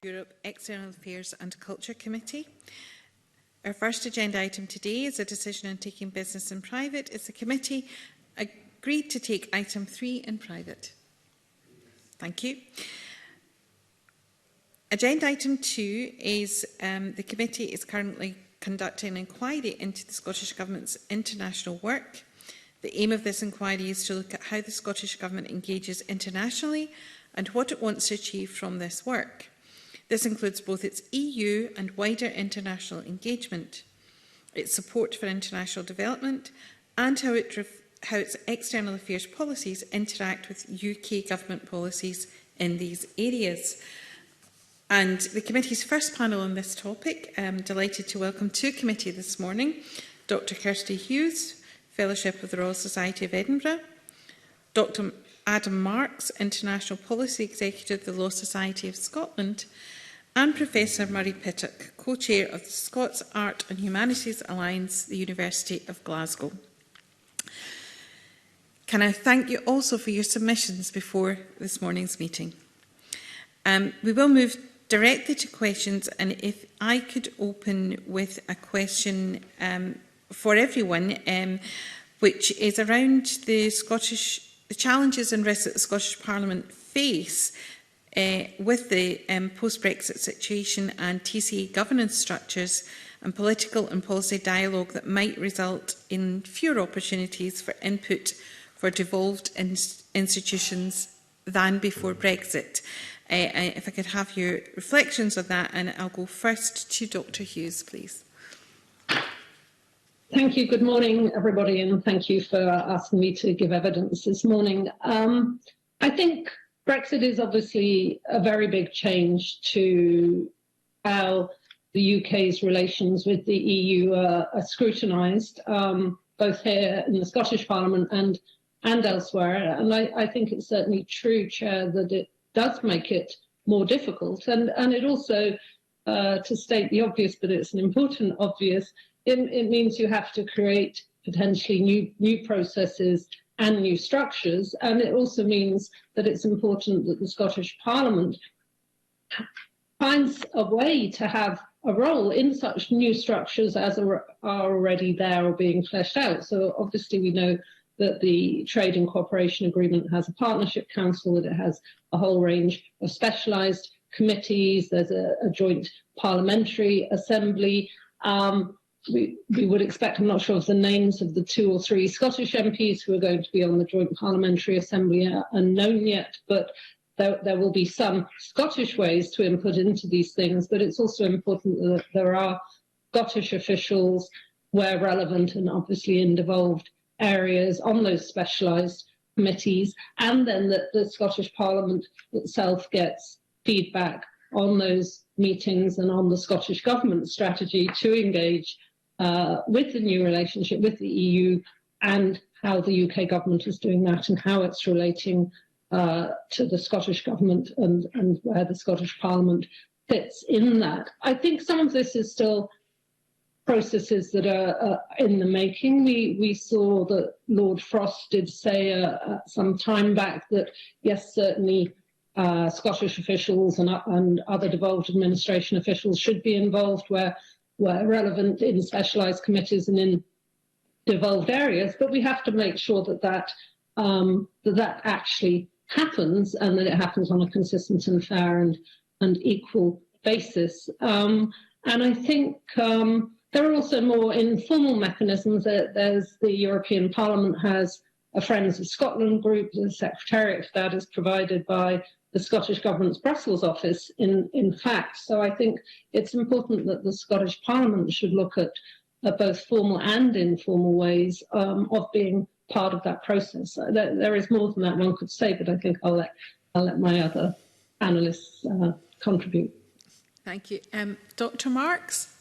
Europe, External Affairs and Culture Committee. Our first agenda item today is a decision on taking business in private. Is the committee agreed to take item 3 in private? Thank you. Agenda item 2 is the committee is currently conducting an inquiry into the Scottish Government's international work. The aim of this inquiry is to look at how the Scottish Government engages internationally and what it wants to achieve from this work. This includes both its EU and wider international engagement, its support for international development, and how its external affairs policies interact with UK Government policies in these areas. And the committee's first panel on this topic, I'm delighted to welcome to committee this morning Dr Kirsty Hughes, Fellowship of the Royal Society of Edinburgh, Dr Adam Marks, International Policy Executive of the Law Society of Scotland, and Professor Murray Pittock, Co-Chair of the Scots Art and Humanities Alliance, the University of Glasgow. Can I thank you also for your submissions before this morning's meeting? We will move directly to questions, and if I could open with a question for everyone, which is around the challenges and risks that the Scottish Parliament face with the post-Brexit situation and TCA governance structures and political and policy dialogue that might result in fewer opportunities for input for devolved institutions than before Brexit. If I could have your reflections on that, and I'll go first to Dr Hughes, please. Thank you. Good morning, everybody, and thank you for asking me to give evidence this morning. I think Brexit is obviously a very big change to how the UK's relations with the EU are scrutinised, both here in the Scottish Parliament and elsewhere. And I think it's certainly true, Chair, that it does make it more difficult. And it also, to state the obvious, but it's an important obvious, it means you have to create potentially new processes and new structures. And it also means that it's important that the Scottish Parliament finds a way to have a role in such new structures as are already there or being fleshed out. So obviously we know that the Trade and Cooperation Agreement has a partnership council, that it has a whole range of specialised committees, there's a joint parliamentary assembly. We would expect, I'm not sure of the names of the 2 or 3 Scottish MPs who are going to be on the Joint Parliamentary Assembly are unknown yet, but there will be some Scottish ways to input into these things, but it's also important that there are Scottish officials where relevant and obviously in devolved areas on those specialised committees, and then that the Scottish Parliament itself gets feedback on those meetings and on the Scottish Government strategy to engage with the new relationship with the EU and how the UK Government is doing that and how it's relating to the Scottish Government and where the Scottish Parliament fits in that. I think some of this is still processes that are in the making. We saw that Lord Frost did say some time back that, yes, certainly Scottish officials and other devolved administration officials should be involved where relevant in specialised committees and in devolved areas, but we have to make sure that actually happens and that it happens on a consistent and fair and equal basis. And I think there are also more informal mechanisms. There's the European Parliament has a Friends of Scotland group. The secretariat for that is provided by the Scottish Government's Brussels office, in fact. So I think it's important that the Scottish Parliament should look at both formal and informal ways of being part of that process. There is more than that one could say, but I think I'll let my other panellists contribute. Thank you. Dr Marks?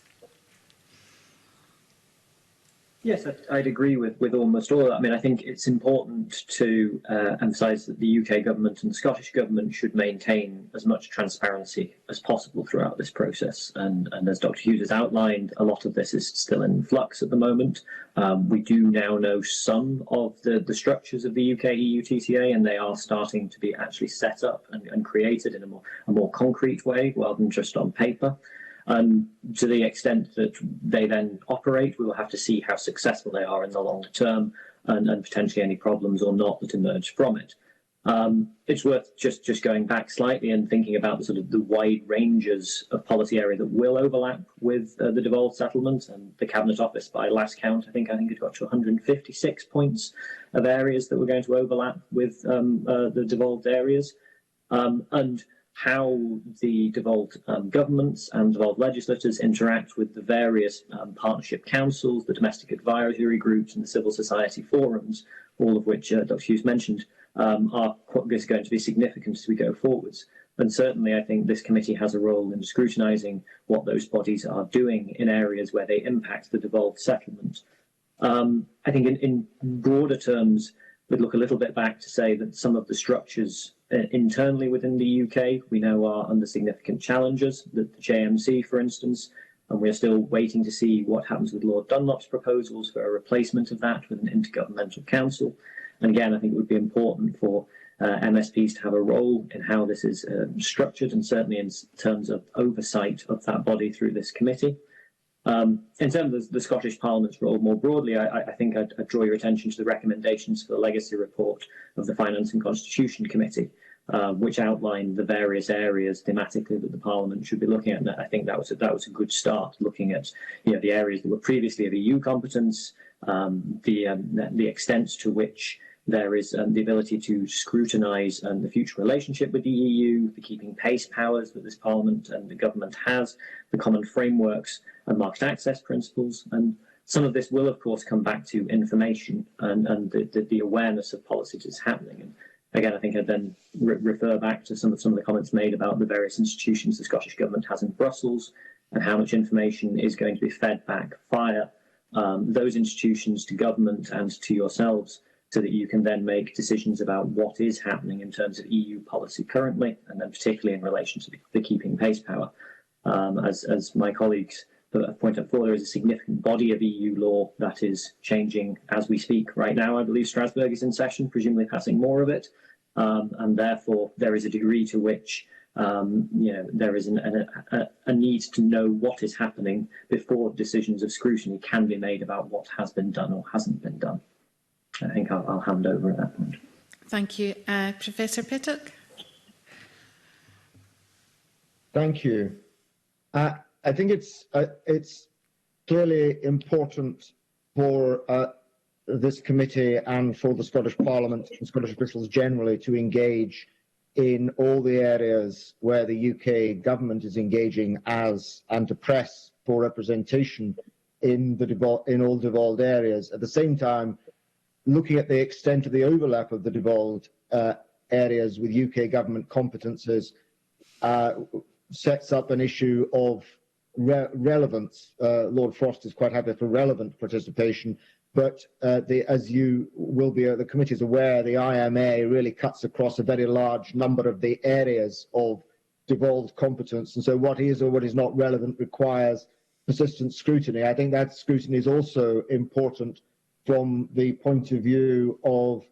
Yes, I'd agree with almost all of that. I mean, I think it's important to emphasise that the UK government and the Scottish government should maintain as much transparency as possible throughout this process. And as Dr. Hughes has outlined, a lot of this is still in flux at the moment. We do now know some of the structures of the UK-EU TCA, and they are starting to be actually set up and created in a more concrete way rather than just on paper. To the extent that they then operate, we will have to see how successful they are in the longer term and potentially any problems or not that emerge from it. It's worth just going back slightly and thinking about the sort of the wide ranges of policy area that will overlap with the devolved settlement. And the Cabinet Office, by last count, I think it got to 156 points of areas that were going to overlap with the devolved areas. And how the devolved governments and devolved legislators interact with the various partnership councils, the domestic advisory groups and the civil society forums, all of which Dr. Hughes mentioned, are going to be significant as we go forwards. And certainly I think this committee has a role in scrutinising what those bodies are doing in areas where they impact the devolved settlement. I think in broader terms, we'd look a little bit back to say that some of the structures internally within the UK, we know are under significant challenges, the JMC, for instance, and we're still waiting to see what happens with Lord Dunlop's proposals for a replacement of that with an intergovernmental council. And again, I think it would be important for MSPs to have a role in how this is structured, and certainly in terms of oversight of that body through this committee. In terms of the Scottish Parliament's role more broadly, I think I'd draw your attention to the recommendations for the legacy report of the Finance and Constitution Committee, which outlined the various areas thematically that the Parliament should be looking at. And I think that was a good start, looking at the areas that were previously of EU competence, the extent to which there is the ability to scrutinise the future relationship with the EU, the keeping pace powers that this Parliament and the government has, the common frameworks and market access principles. And some of this will, of course, come back to information and the awareness of policy that is happening. And again, I think I'd then refer back to some of the comments made about the various institutions the Scottish Government has in Brussels and how much information is going to be fed back via those institutions to government and to yourselves, so that you can then make decisions about what is happening in terms of EU policy currently, and then particularly in relation to the keeping pace power. As my colleagues have pointed out before, there is a significant body of EU law that is changing as we speak right now. I believe Strasbourg is in session, presumably passing more of it, and therefore there is a degree to which there is a need to know what is happening before decisions of scrutiny can be made about what has been done or hasn't been done. I think I'll hand over at that point. Thank you. Professor Pittock. Thank you. I think it's clearly important for this committee and for the Scottish Parliament and Scottish officials generally to engage in all the areas where the UK government is engaging and to press for representation in all devolved areas. At the same time, looking at the extent of the overlap of the devolved areas with UK government competences sets up an issue of relevance. Lord Frost is quite happy for relevant participation, but as you will be, the committee is aware, the IMA really cuts across a very large number of the areas of devolved competence, and so what is or what is not relevant requires persistent scrutiny. I think that scrutiny is also important from the point of view of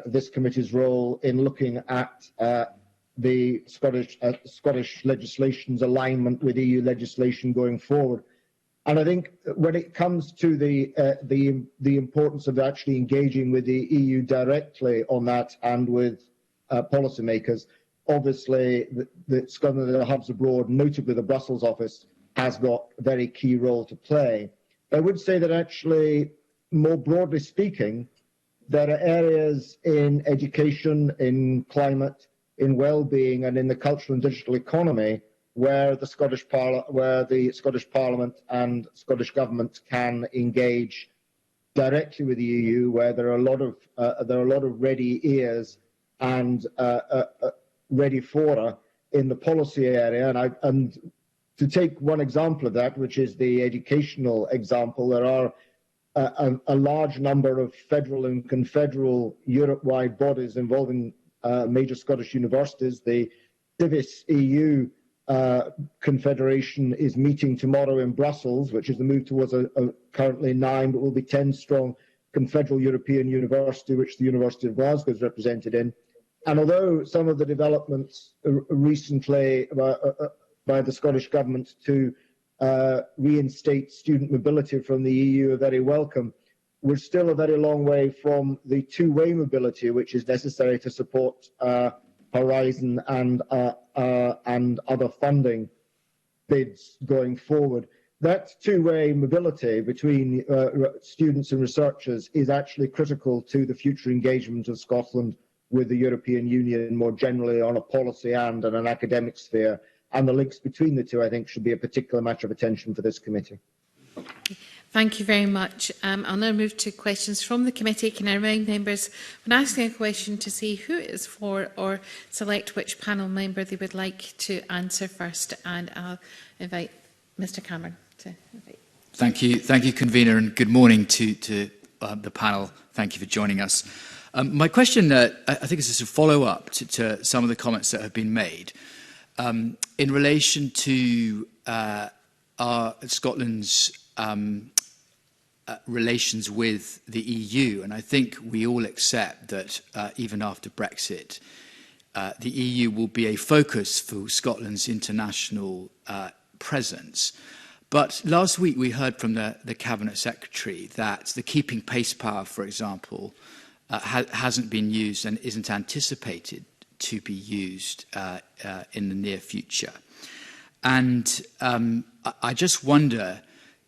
this committee's role in looking at the Scottish legislation's alignment with EU legislation going forward. And I think when it comes to the importance of actually engaging with the EU directly on that and with policymakers, obviously the Scotland and the hubs abroad, notably the Brussels office, has got a very key role to play. I would say that actually, more broadly speaking, there are areas in education, in climate, in well-being, and in the cultural and digital economy where the Scottish Parliament and Scottish Government can engage directly with the EU, where there are a lot of ready ears and ready fora in the policy area. And to take one example of that, which is the educational example, there are a large number of federal and confederal Europe-wide bodies involving major Scottish universities. The Civis EU Confederation is meeting tomorrow in Brussels, which is a move towards a currently 9, but will be 10 strong Confederal European University, which the University of Glasgow is represented in. And although some of the developments recently by the Scottish Government to reinstate student mobility from the EU are very welcome, we're still a very long way from the two-way mobility which is necessary to support Horizon and other funding bids going forward. That two-way mobility between students and researchers is actually critical to the future engagement of Scotland with the European Union more generally on a policy and on an academic sphere. And the links between the two, I think, should be a particular matter of attention for this committee. Thank you very much. I'll now move to questions from the committee. Can I remind members, when asking a question, to say who it is for or select which panel member they would like to answer first. And I'll invite Mr Cameron to invite. Thank you, convener, and good morning to the panel. Thank you for joining us. My question, I think, is a follow-up to some of the comments that have been made in relation to Scotland's relations with the EU. And I think we all accept that even after Brexit, the EU will be a focus for Scotland's international presence. But last week we heard from the Cabinet Secretary that the keeping pace power, for example, hasn't been used and isn't anticipated to be used in the near future. And I just wonder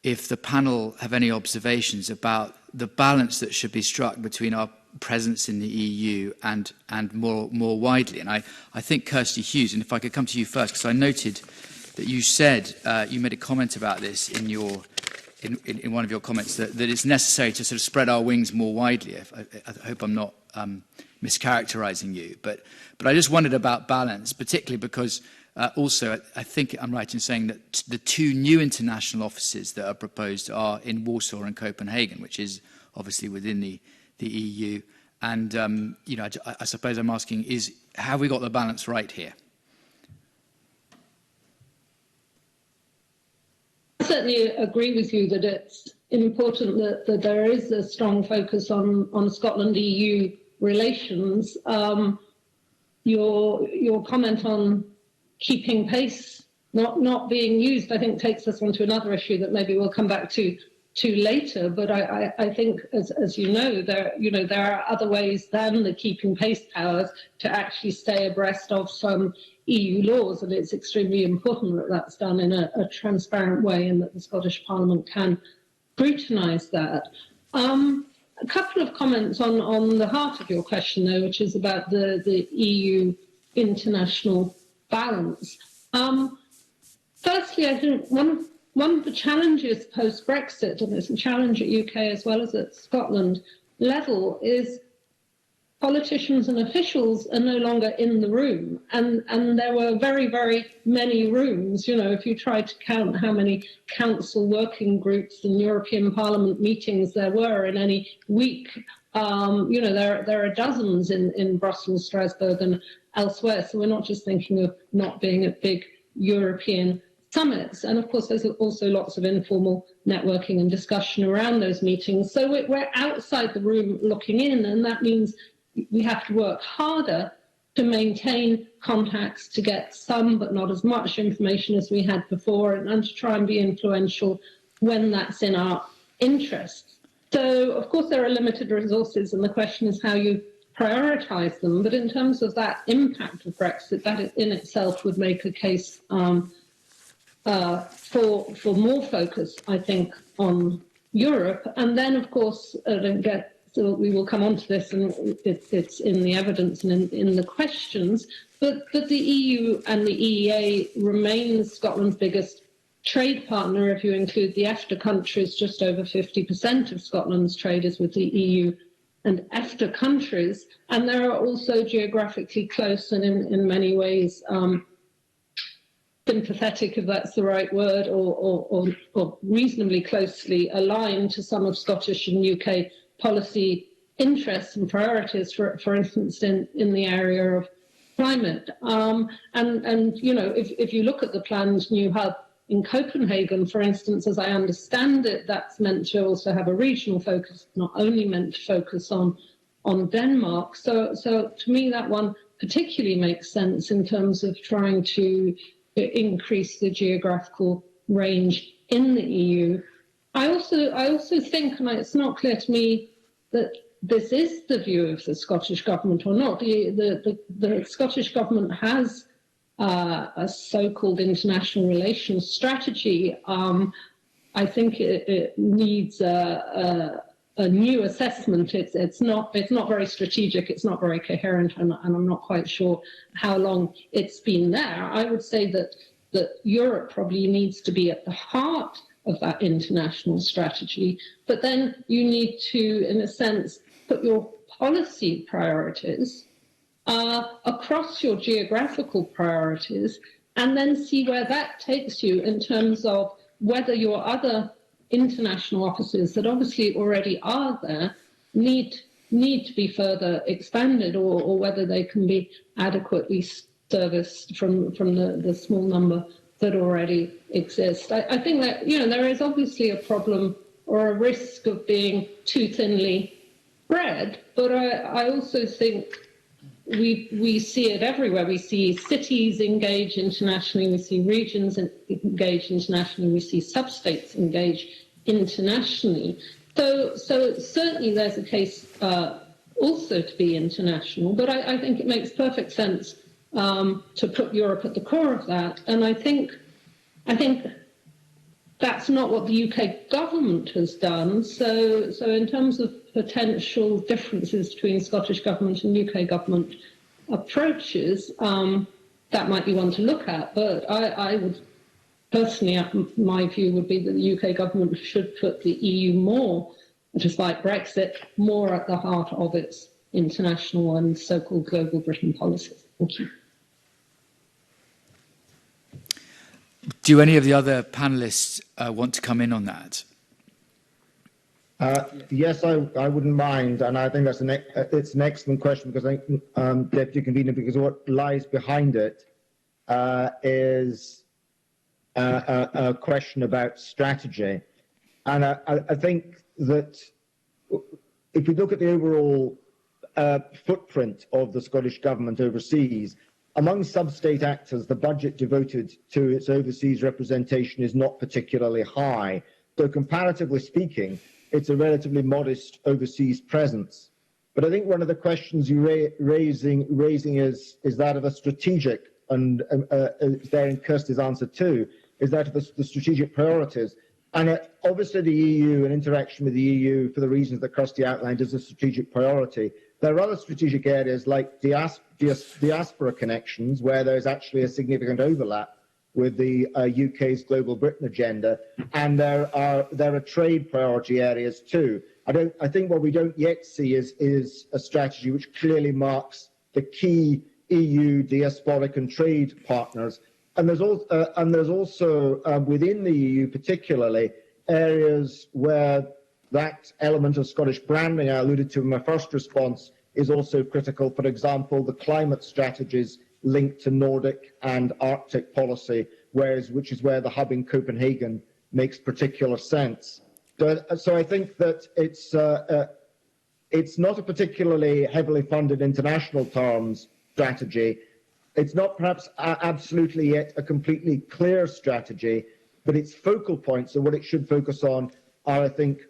if the panel have any observations about the balance that should be struck between our presence in the EU and more widely. And I think, Kirsty Hughes, and if I could come to you first, because I noted that you said, you made a comment about this in one of your comments, that it's necessary to sort of spread our wings more widely. I hope I'm not mischaracterizing you, but I just wondered about balance, particularly because also I think I'm right in saying that the two new international offices that are proposed are in Warsaw and Copenhagen, which is obviously within the EU. And you know, I suppose I'm asking, have we got the balance right here? I certainly agree with you that it's important that there is a strong focus on Scotland-EU relations. Your comment on keeping pace not being used, I think, takes us on to another issue that maybe we'll come back to later. But I think, as you know, there are other ways than the keeping pace powers to actually stay abreast of some EU laws, and it's extremely important that that's done in a transparent way and that the Scottish Parliament can scrutinise that. A couple of comments on the heart of your question, though, which is about the EU international balance. Firstly, I think one of the challenges post-Brexit, and it's a challenge at UK as well as at Scotland level, is politicians and officials are no longer in the room. And there were very, very many rooms. You know, if you try to count how many council working groups and European Parliament meetings there were in any week, you know, there are dozens in Brussels, Strasbourg and elsewhere. So we're not just thinking of not being at big European summits. And of course, there's also lots of informal networking and discussion around those meetings. So we're outside the room looking in, and that means we have to work harder to maintain contacts, to get some but not as much information as we had before, and to try and be influential when that's in our interests. So, of course, there are limited resources, and the question is how you prioritise them. But in terms of that impact of Brexit, that in itself would make a case for more focus, I think, on Europe. And then, of course, so we will come on to this, and it's in the evidence and in the questions, but the EU and the EEA remains Scotland's biggest trade partner. If you include the EFTA countries, just over 50% of Scotland's trade is with the EU and EFTA countries. And they are also geographically close and in many ways sympathetic, if that's the right word, or reasonably closely aligned to some of Scottish and UK policy interests and priorities, for instance, in the area of climate. And you know, if you look at the planned new hub in Copenhagen, for instance, as I understand it, that's meant to also have a regional focus, not only meant to focus on Denmark. So to me, that one particularly makes sense in terms of trying to increase the geographical range in the EU. I also think, and it's not clear to me that this is the view of the Scottish Government or not. The Scottish Government has a so-called international relations strategy. I think it needs a new assessment. It's not very strategic. It's not very coherent, and I'm not quite sure how long it's been there. I would say that Europe probably needs to be at the heart of that international strategy, but then you need to, in a sense, put your policy priorities across your geographical priorities, and then see where that takes you in terms of whether your other international offices that obviously already are there need to be further expanded, or whether they can be adequately serviced from the small number that already exist. I think that, you know, there is obviously a problem or a risk of being too thinly spread, but I also think we see it everywhere. We see cities engage internationally, we see regions engage internationally, we see sub-states engage internationally. So certainly there's a case also to be international, but I think it makes perfect sense to put Europe at the core of that. And I think that's not what the UK government has done. So in terms of potential differences between Scottish government and UK government approaches, that might be one to look at. But I would personally, my view would be that the UK government should put the EU more, just like Brexit, more at the heart of its international and so-called global Britain policies. Thank you. Do any of the other panellists want to come in on that? Yes, I wouldn't mind, and I think that's it's an excellent question, because I think, Deputy Convener, because what lies behind it is a question about strategy, and I think that if we look at the overall footprint of the Scottish Government overseas, among sub-state actors, the budget devoted to its overseas representation is not particularly high. So comparatively speaking, it's a relatively modest overseas presence. But I think one of the questions you're raising is that of a strategic, and there in Kirsty's answer too, is that of the strategic priorities. And obviously the EU and interaction with the EU, for the reasons that Kirsty outlined, is a strategic priority. There are other strategic areas like diaspora connections, where there's actually a significant overlap with the UK's Global Britain agenda, and there are trade priority areas too. I think what we don't yet see is a strategy which clearly marks the key EU diasporic and trade partners. And there's also within the EU particularly areas where that element of Scottish branding I alluded to in my first response is also critical. For example, the climate strategies linked to Nordic and Arctic policy, which is where the hub in Copenhagen makes particular sense. So I think that it's not a particularly heavily funded international terms strategy. It's not perhaps absolutely yet a completely clear strategy, but its focal points and what it should focus on are, I think,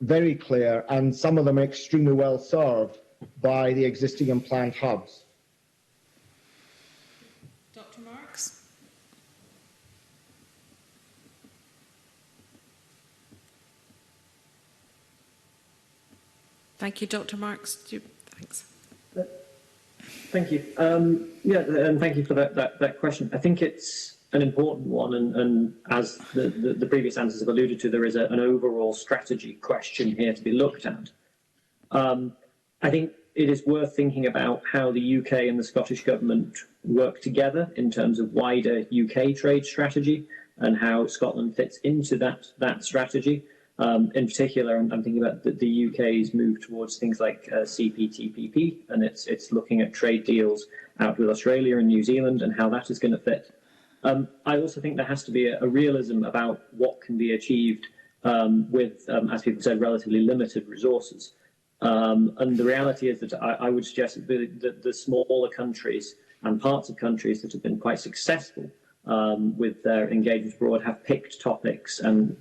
very clear, and some of them are extremely well served by the existing and planned hubs. Dr. Marks? Thank you, Dr. Marks. Thanks. Thank you. Yeah, and thank you for that question. I think it's an important one, and as the previous answers have alluded to, there is an overall strategy question here to be looked at. I think it is worth thinking about how the UK and the Scottish Government work together in terms of wider UK trade strategy and how Scotland fits into that strategy. In particular, I'm thinking about the UK's move towards things like CPTPP, and it's looking at trade deals out with Australia and New Zealand and how that is going to fit. I also think there has to be a realism about what can be achieved with, as people said, relatively limited resources. And the reality is that I would suggest that the smaller countries and parts of countries that have been quite successful with their engagements abroad have picked topics and,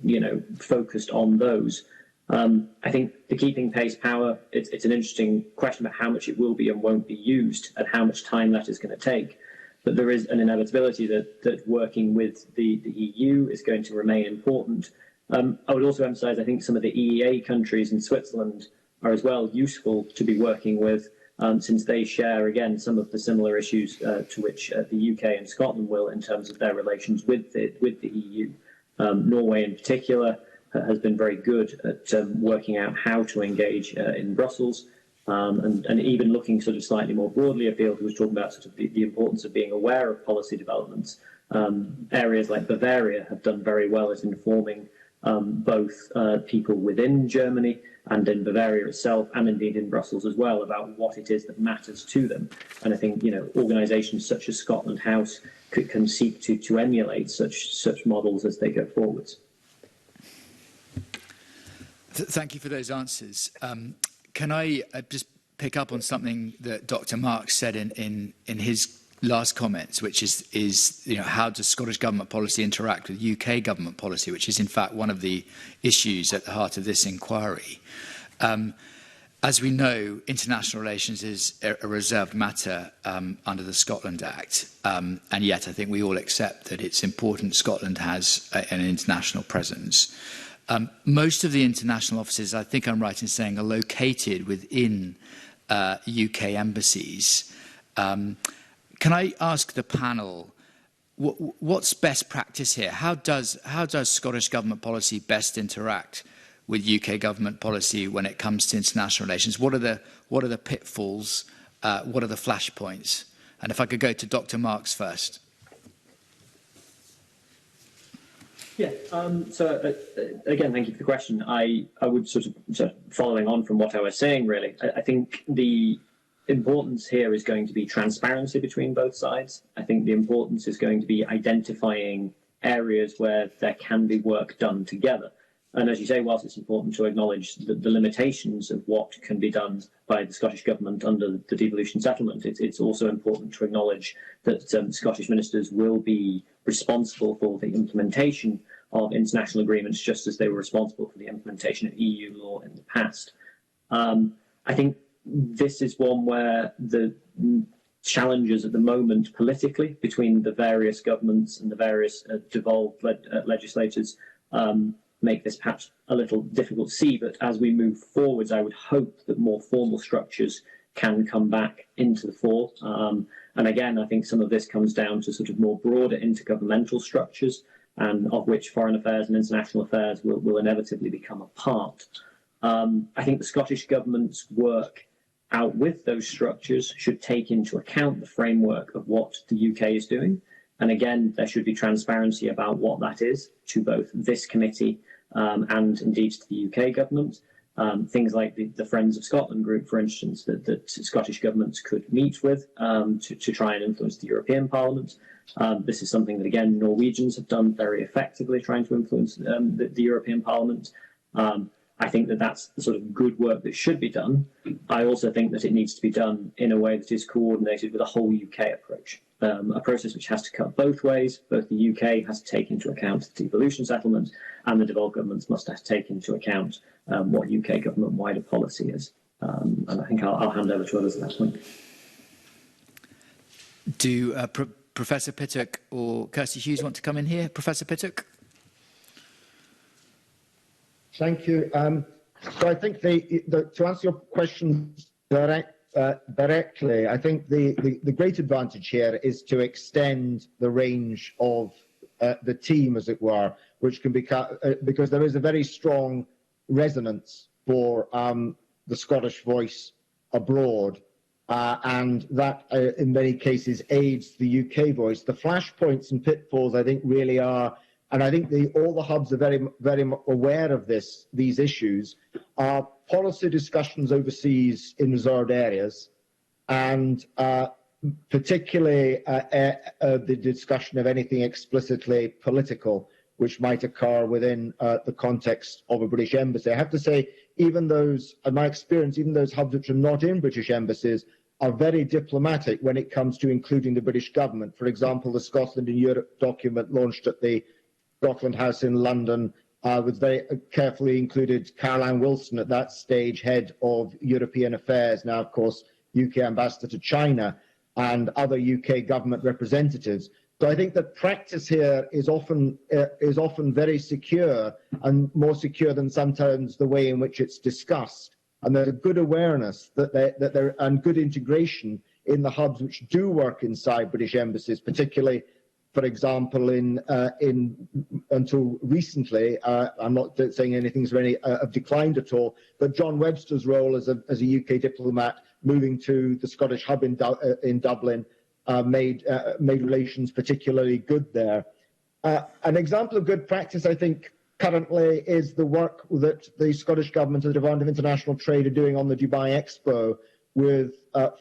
focused on those. I think the keeping pace power, it's an interesting question about how much it will be and won't be used and how much time that is going to take. But there is an inevitability that working with the EU is going to remain important. I would also emphasise, I think some of the EEA countries in Switzerland are as well useful to be working with, since they share, again, some of the similar issues to which the UK and Scotland will in terms of their relations with the EU. Norway in particular has been very good at working out how to engage in Brussels, and even looking sort of slightly more broadly afield, who was talking about sort of the importance of being aware of policy developments. Areas like Bavaria have done very well at informing both people within Germany and in Bavaria itself, and indeed in Brussels as well, about what it is that matters to them. And I think organisations such as Scotland House can seek to emulate such models as they go forwards. Thank you for those answers. Can I just pick up on something that Dr. Marks said in his last comments, which is how does Scottish government policy interact with UK government policy, which is in fact one of the issues at the heart of this inquiry. As we know, international relations is a reserved matter under the Scotland Act, and yet I think we all accept that it's important Scotland has an international presence. Most of the international offices, I think I'm right in saying, are located within UK embassies. Can I ask the panel, what's best practice here? How does Scottish government policy best interact with UK government policy when it comes to international relations? What are the pitfalls? What are the flashpoints? And if I could go to Dr. Marks first. Yeah. So again, thank you for the question. I would sort of following on from what I was saying, really, I think the importance here is going to be transparency between both sides. I think the importance is going to be identifying areas where there can be work done together. And as you say, whilst it's important to acknowledge the limitations of what can be done by the Scottish Government under the devolution settlement, it's also important to acknowledge that Scottish ministers will be responsible for the implementation of international agreements, just as they were responsible for the implementation of EU law in the past. I think this is one where the challenges at the moment politically between the various governments and the various devolved legislators make this perhaps a little difficult to see, but as we move forwards, I would hope that more formal structures can come back into the fore. And again, I think some of this comes down to sort of more broader intergovernmental structures, and of which foreign affairs and international affairs will inevitably become a part. I think the Scottish Government's work out with those structures should take into account the framework of what the UK is doing. And again, there should be transparency about what that is to both this committee and indeed to the UK government. Things like the Friends of Scotland group, for instance, that Scottish governments could meet with to try and influence the European Parliament. This is something that, again, Norwegians have done very effectively, trying to influence the European Parliament. I think that that's the sort of good work that should be done. I also think that it needs to be done in a way that is coordinated with a whole UK approach, a process which has to cut both ways. Both the UK has to take into account the devolution settlement, and the devolved governments must have to take into account what UK government wider policy is. And I think I'll hand over to others at that point. Do Professor Pittock or Kirsty Hughes want to come in here? Professor Pittock? Thank you. So I think to answer your question directly, I think the great advantage here is to extend the range of the team, as it were, which can become, because there is a very strong resonance for the Scottish voice abroad, and that in many cases aids the UK voice. The flashpoints and pitfalls, I think, really are, and I think all the hubs are very, very aware of these issues, are policy discussions overseas in reserved areas, and particularly the discussion of anything explicitly political, which might occur within the context of a British embassy. I have to say, even those, in my experience, even those hubs which are not in British embassies are very diplomatic when it comes to including the British government. For example, the Scotland in Europe document launched at the Scotland House in London was very carefully included Caroline Wilson, at that stage head of European Affairs, now of course UK ambassador to China, and other UK government representatives. So I think that practice here is often very secure, and more secure than sometimes the way in which it's discussed. And there's a good awareness and good integration in the hubs which do work inside British embassies, particularly, for example, until recently, I'm not saying anything's really declined at all, but John Webster's role as a UK diplomat moving to the Scottish hub in Dublin made relations particularly good there. An example of good practice, I think, currently is the work that the Scottish Government and the Department of International Trade are doing on the Dubai Expo, with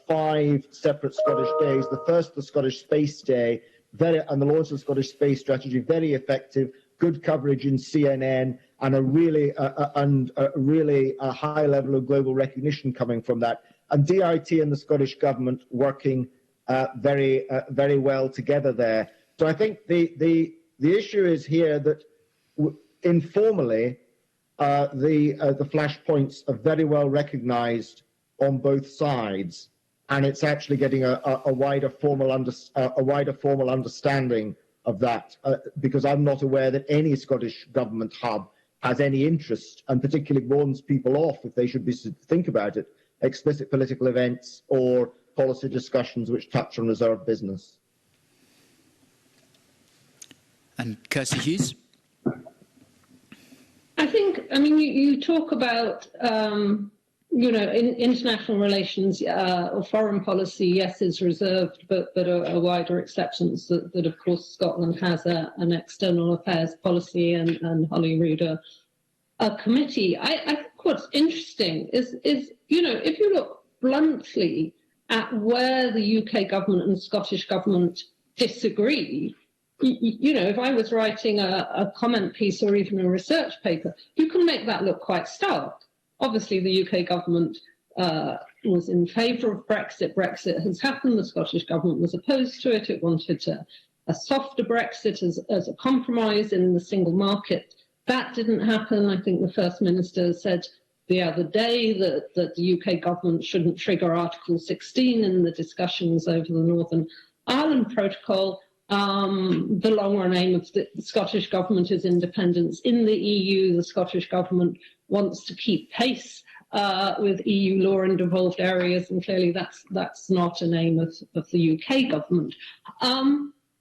5 separate Scottish days. The first, the Scottish Space Day, and the launch of the Scottish Space Strategy, very effective, good coverage in CNN, and a really high level of global recognition coming from that. And DIT and the Scottish Government working very well together there. So I think the issue is here that informally the flashpoints are very well recognised on both sides, and it's actually getting a wider formal understanding of that, because I'm not aware that any Scottish Government hub has any interest, and particularly warns people off, if they should think about it, explicit political events or policy discussions which touch on reserved business. And Kirsty Hughes? I think, I mean, you talk about, in international relations or foreign policy, yes, is reserved, but a wider acceptance that of course, Scotland has an external affairs policy and Holyrood a committee. I think what's interesting is, if you look bluntly at where the UK government and the Scottish government disagree, if I was writing a comment piece or even a research paper, you can make that look quite stark. Obviously, the UK government was in favour of Brexit. Brexit has happened. The Scottish government was opposed to it. It wanted a softer Brexit as a compromise in the single market. That didn't happen. I think the First Minister said the other day that the UK government shouldn't trigger Article 16 in the discussions over the Northern Ireland Protocol. The long-run aim of the Scottish government is independence in the EU. The Scottish government wants to keep pace with EU law in devolved areas, and clearly that's not an aim of the UK government.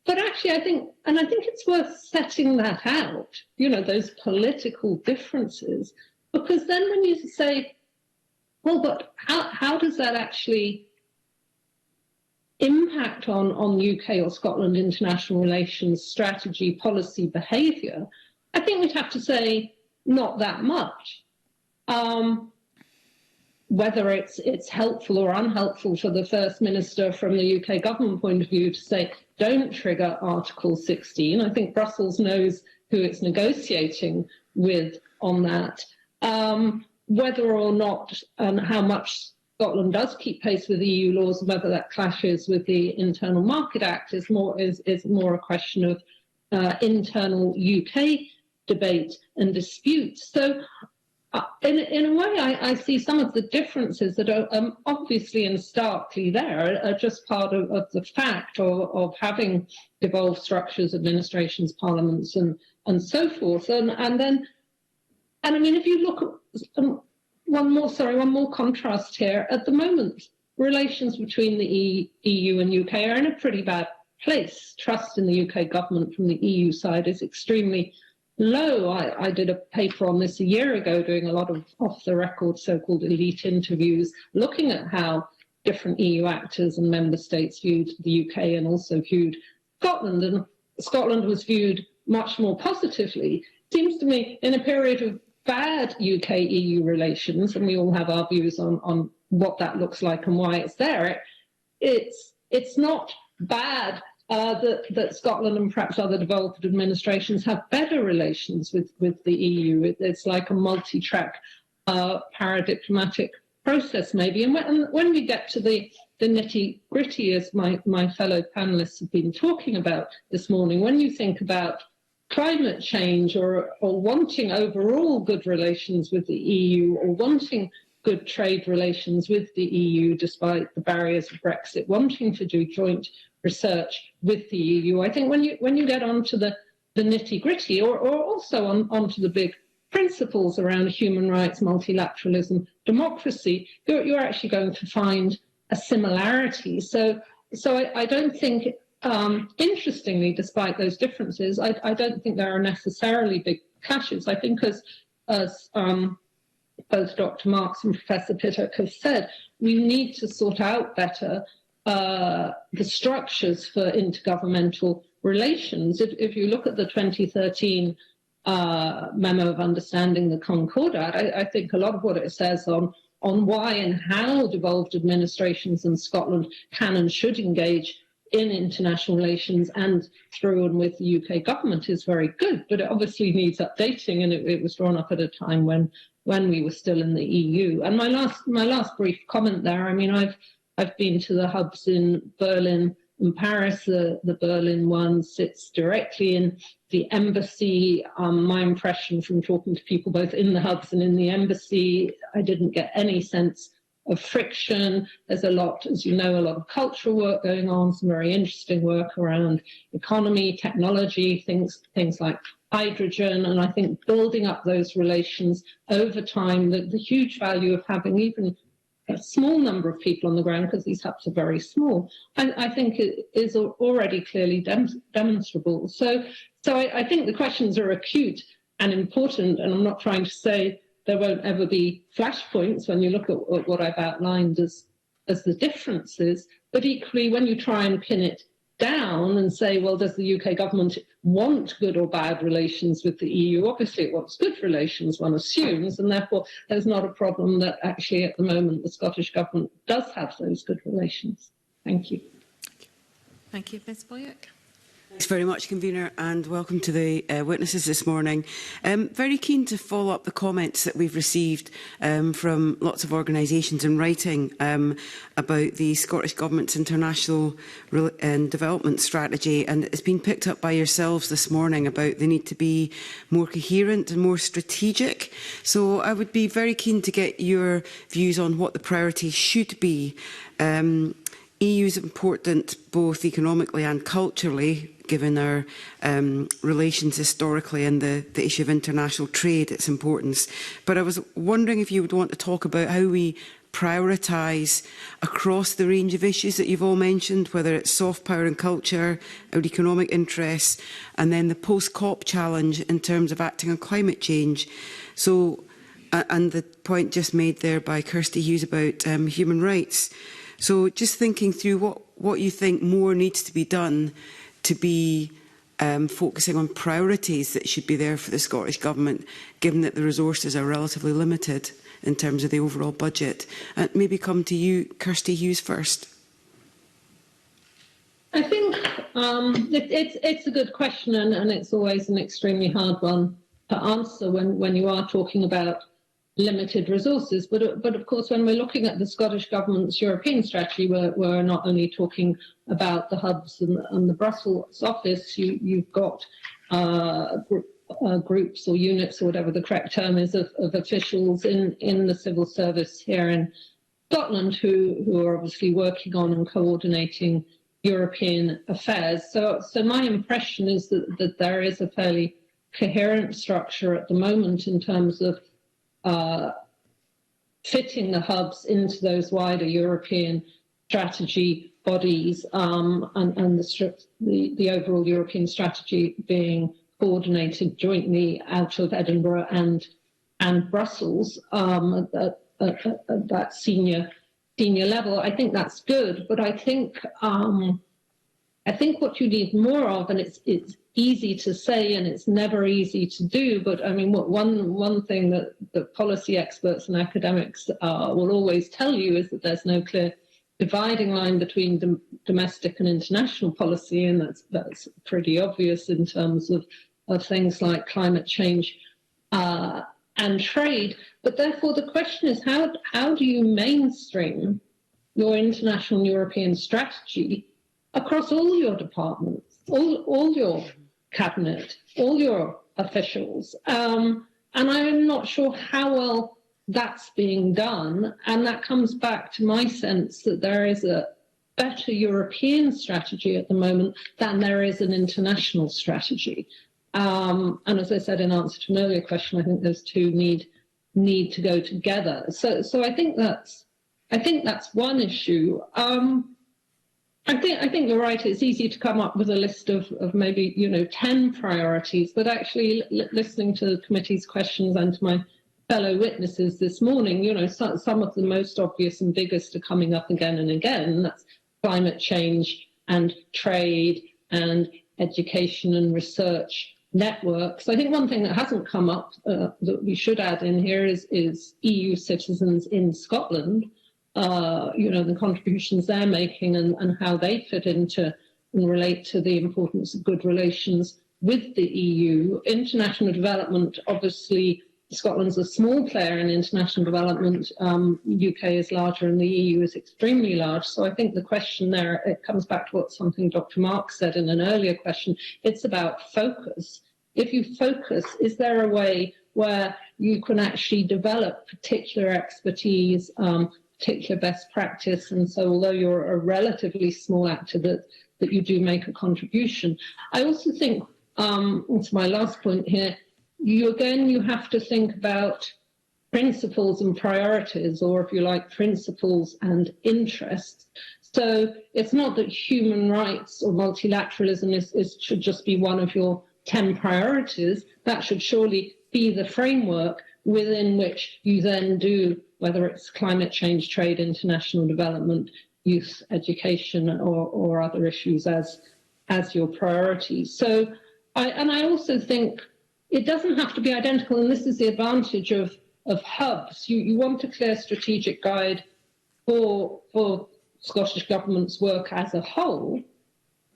But actually, I think it's worth setting that out, those political differences, because then when you say, well, but how does that actually impact on UK or Scotland international relations strategy, policy, behaviour, I think we'd have to say not that much. Whether it's helpful or unhelpful for the First Minister from the UK government point of view to say, don't trigger Article 16. I think Brussels knows who it's negotiating with on that. Whether or not and how much Scotland does keep pace with EU laws, and whether that clashes with the Internal Market Act is more a question of internal UK debate and dispute. So, in a way, I see some of the differences that are obviously and starkly there are just part of the fact of having devolved structures, administrations, parliaments, and so forth. And I mean, if you look at one more contrast here. At the moment, relations between the EU and UK are in a pretty bad place. Trust in the UK government from the EU side is extremely low. I did a paper on this a year ago, doing a lot of off-the-record so-called elite interviews, looking at how different EU actors and member states viewed the UK and also viewed Scotland. And Scotland was viewed much more positively. Seems to me, in a period of bad UK-EU relations, and we all have our views on what that looks like and why it's there, it's not bad that Scotland and perhaps other developed administrations have better relations with the EU. It's like a multi-track paradiplomatic process, maybe. And when we get to the nitty-gritty, as my fellow panelists have been talking about this morning, when you think about climate change or wanting overall good relations with the EU or wanting good trade relations with the EU despite the barriers of Brexit, wanting to do joint research with the EU, I think when you get onto the nitty-gritty or also onto the big principles around human rights, multilateralism, democracy, you're actually going to find a similarity. So I don't think, interestingly, despite those differences, I don't think there are necessarily big clashes. I think as both Dr. Marks and Professor Pittock have said, we need to sort out better the structures for intergovernmental relations. If you look at the 2013 memo of understanding, the Concordat, I think a lot of what it says on why and how devolved administrations in Scotland can and should engage in international relations and through and with the UK government is very good, but it obviously needs updating, and it was drawn up at a time when we were still in the EU. And my last brief comment there, I mean, I've been to the hubs in Berlin and Paris. The Berlin one sits directly in the embassy. My impression from talking to people both in the hubs and in the embassy, I didn't get any sense of friction. There's a lot, as you know, a lot of cultural work going on, some very interesting work around economy, technology, things like hydrogen, and I think building up those relations over time, the huge value of having even a small number of people on the ground, because these hubs are very small, I think it is already clearly demonstrable. So I think the questions are acute and important, and I'm not trying to say there won't ever be flashpoints when you look at what I've outlined as the differences, but equally when you try and pin it down and say, well, does the UK government want good or bad relations with the EU? Obviously it wants good relations, one assumes, and therefore there's not a problem that actually at the moment the Scottish government does have those good relations. Thank you. Thank you, Ms Boyack. Thanks very much, Convener, and welcome to the witnesses this morning. Very keen to follow up the comments that we've received from lots of organisations in writing about the Scottish Government's international and development strategy, and it's been picked up by yourselves this morning about the need to be more coherent and more strategic. So I would be very keen to get your views on what the priorities should be. EU is important both economically and culturally, given our relations historically and the issue of international trade, its importance. But I was wondering if you would want to talk about how we prioritise across the range of issues that you've all mentioned, whether it's soft power and culture, our economic interests, and then the post-COP challenge in terms of acting on climate change. So, and the point just made there by Kirsty Hughes about human rights. So just thinking through what you think more needs to be done to be focusing on priorities that should be there for the Scottish Government, given that the resources are relatively limited in terms of the overall budget. And maybe come to you, Kirsty Hughes, first. I think it's a good question, and it's always an extremely hard one to answer when you are talking about limited resources. But of course, when we're looking at the Scottish Government's European strategy, we're not only talking about the hubs and the Brussels office. You've got groups or units, or whatever the correct term is, of officials in the civil service here in Scotland who are obviously working on and coordinating European affairs. So my impression is that there is a fairly coherent structure at the moment in terms of fitting the hubs into those wider European strategy bodies, and the overall European strategy being coordinated jointly out of Edinburgh and Brussels at that senior level. I think that's good, but I think what you need more of, and it's easy to say and it's never easy to do, but I mean, one thing that the policy experts and academics will always tell you is that there's no clear dividing line between domestic and international policy, and that's pretty obvious in terms of things like climate change and trade. But therefore, the question is, how do you mainstream your international and European strategy across all your departments, all your cabinet, all your officials? And I'm not sure how well that's being done. And that comes back to my sense that there is a better European strategy at the moment than there is an international strategy. And as I said in answer to an earlier question, I think those two need to go together. So I think that's one issue. I think you're right. It's easy to come up with a list of maybe 10 priorities, but actually listening to the committee's questions and to my fellow witnesses this morning, some of the most obvious and biggest are coming up again and again. That's climate change and trade and education and research networks. I think one thing that hasn't come up that we should add in here is EU citizens in Scotland. The contributions they're making and how they fit into and relate to the importance of good relations with the EU. International development, obviously, Scotland's a small player in international development. UK is larger and the EU is extremely large. So I think the question there, it comes back to what something Dr. Marks said in an earlier question. It's about focus. If you focus, is there a way where you can actually develop particular expertise, particular best practice? And so although you're a relatively small actor, that you do make a contribution. I also think, it's my last point here, you have to think about principles and priorities, or if you like, principles and interests. So it's not that human rights or multilateralism should just be one of your 10 priorities. That should surely be the framework within which you then do, whether it's climate change, trade, international development, youth education, or other issues as your priorities. So I also think it doesn't have to be identical, and this is the advantage of hubs. You want a clear strategic guide for Scottish Government's work as a whole,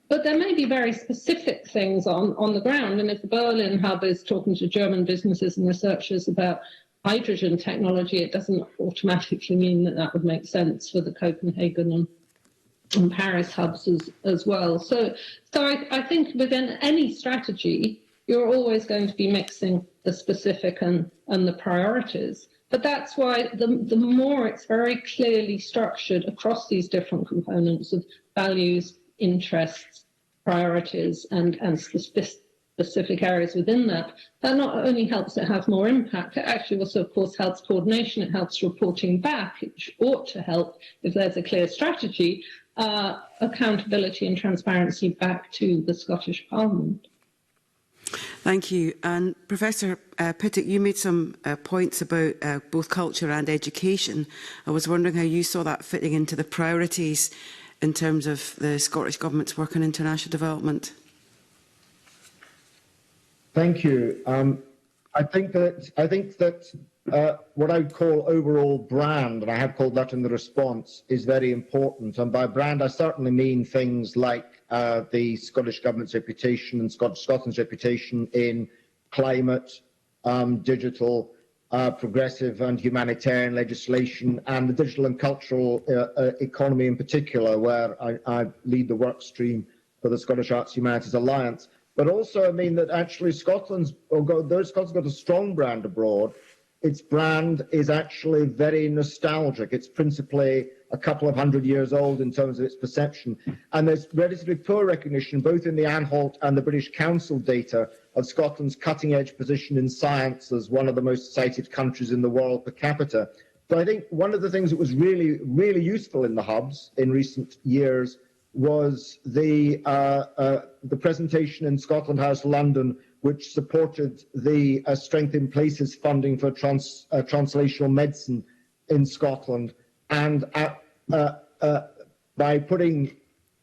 but there may be very specific things on the ground. And if the Berlin hub is talking to German businesses and researchers about hydrogen technology, it doesn't automatically mean that would make sense for the Copenhagen and Paris hubs as well. So I think within any strategy, you're always going to be mixing the specific and the priorities. But that's why the more it's very clearly structured across these different components of values, interests, priorities, and specific areas within that not only helps it have more impact, it actually also, of course, helps coordination, it helps reporting back, it ought to help, if there's a clear strategy, accountability and transparency back to the Scottish Parliament. Thank you. And Professor Pittock, you made some points about both culture and education. I was wondering how you saw that fitting into the priorities in terms of the Scottish Government's work on international development. Thank you. I think that what I would call overall brand, and I have called that in the response, is very important. And by brand, I certainly mean things like the Scottish Government's reputation and Scotland's reputation in climate, digital, progressive and humanitarian legislation, and the digital and cultural economy in particular, where I lead the work stream for the Scottish Arts Humanities Alliance. But also, I mean that actually Scotland's got a strong brand abroad. Its brand is actually very nostalgic. It's principally a couple of 100 years old in terms of its perception. And there's relatively poor recognition, both in the Anhalt and the British Council data, of Scotland's cutting-edge position in science as one of the most cited countries in the world per capita. So I think one of the things that was really, really useful in the hubs in recent years was the presentation in Scotland House, London, which supported the Strength in Places funding for translational medicine in Scotland. And by putting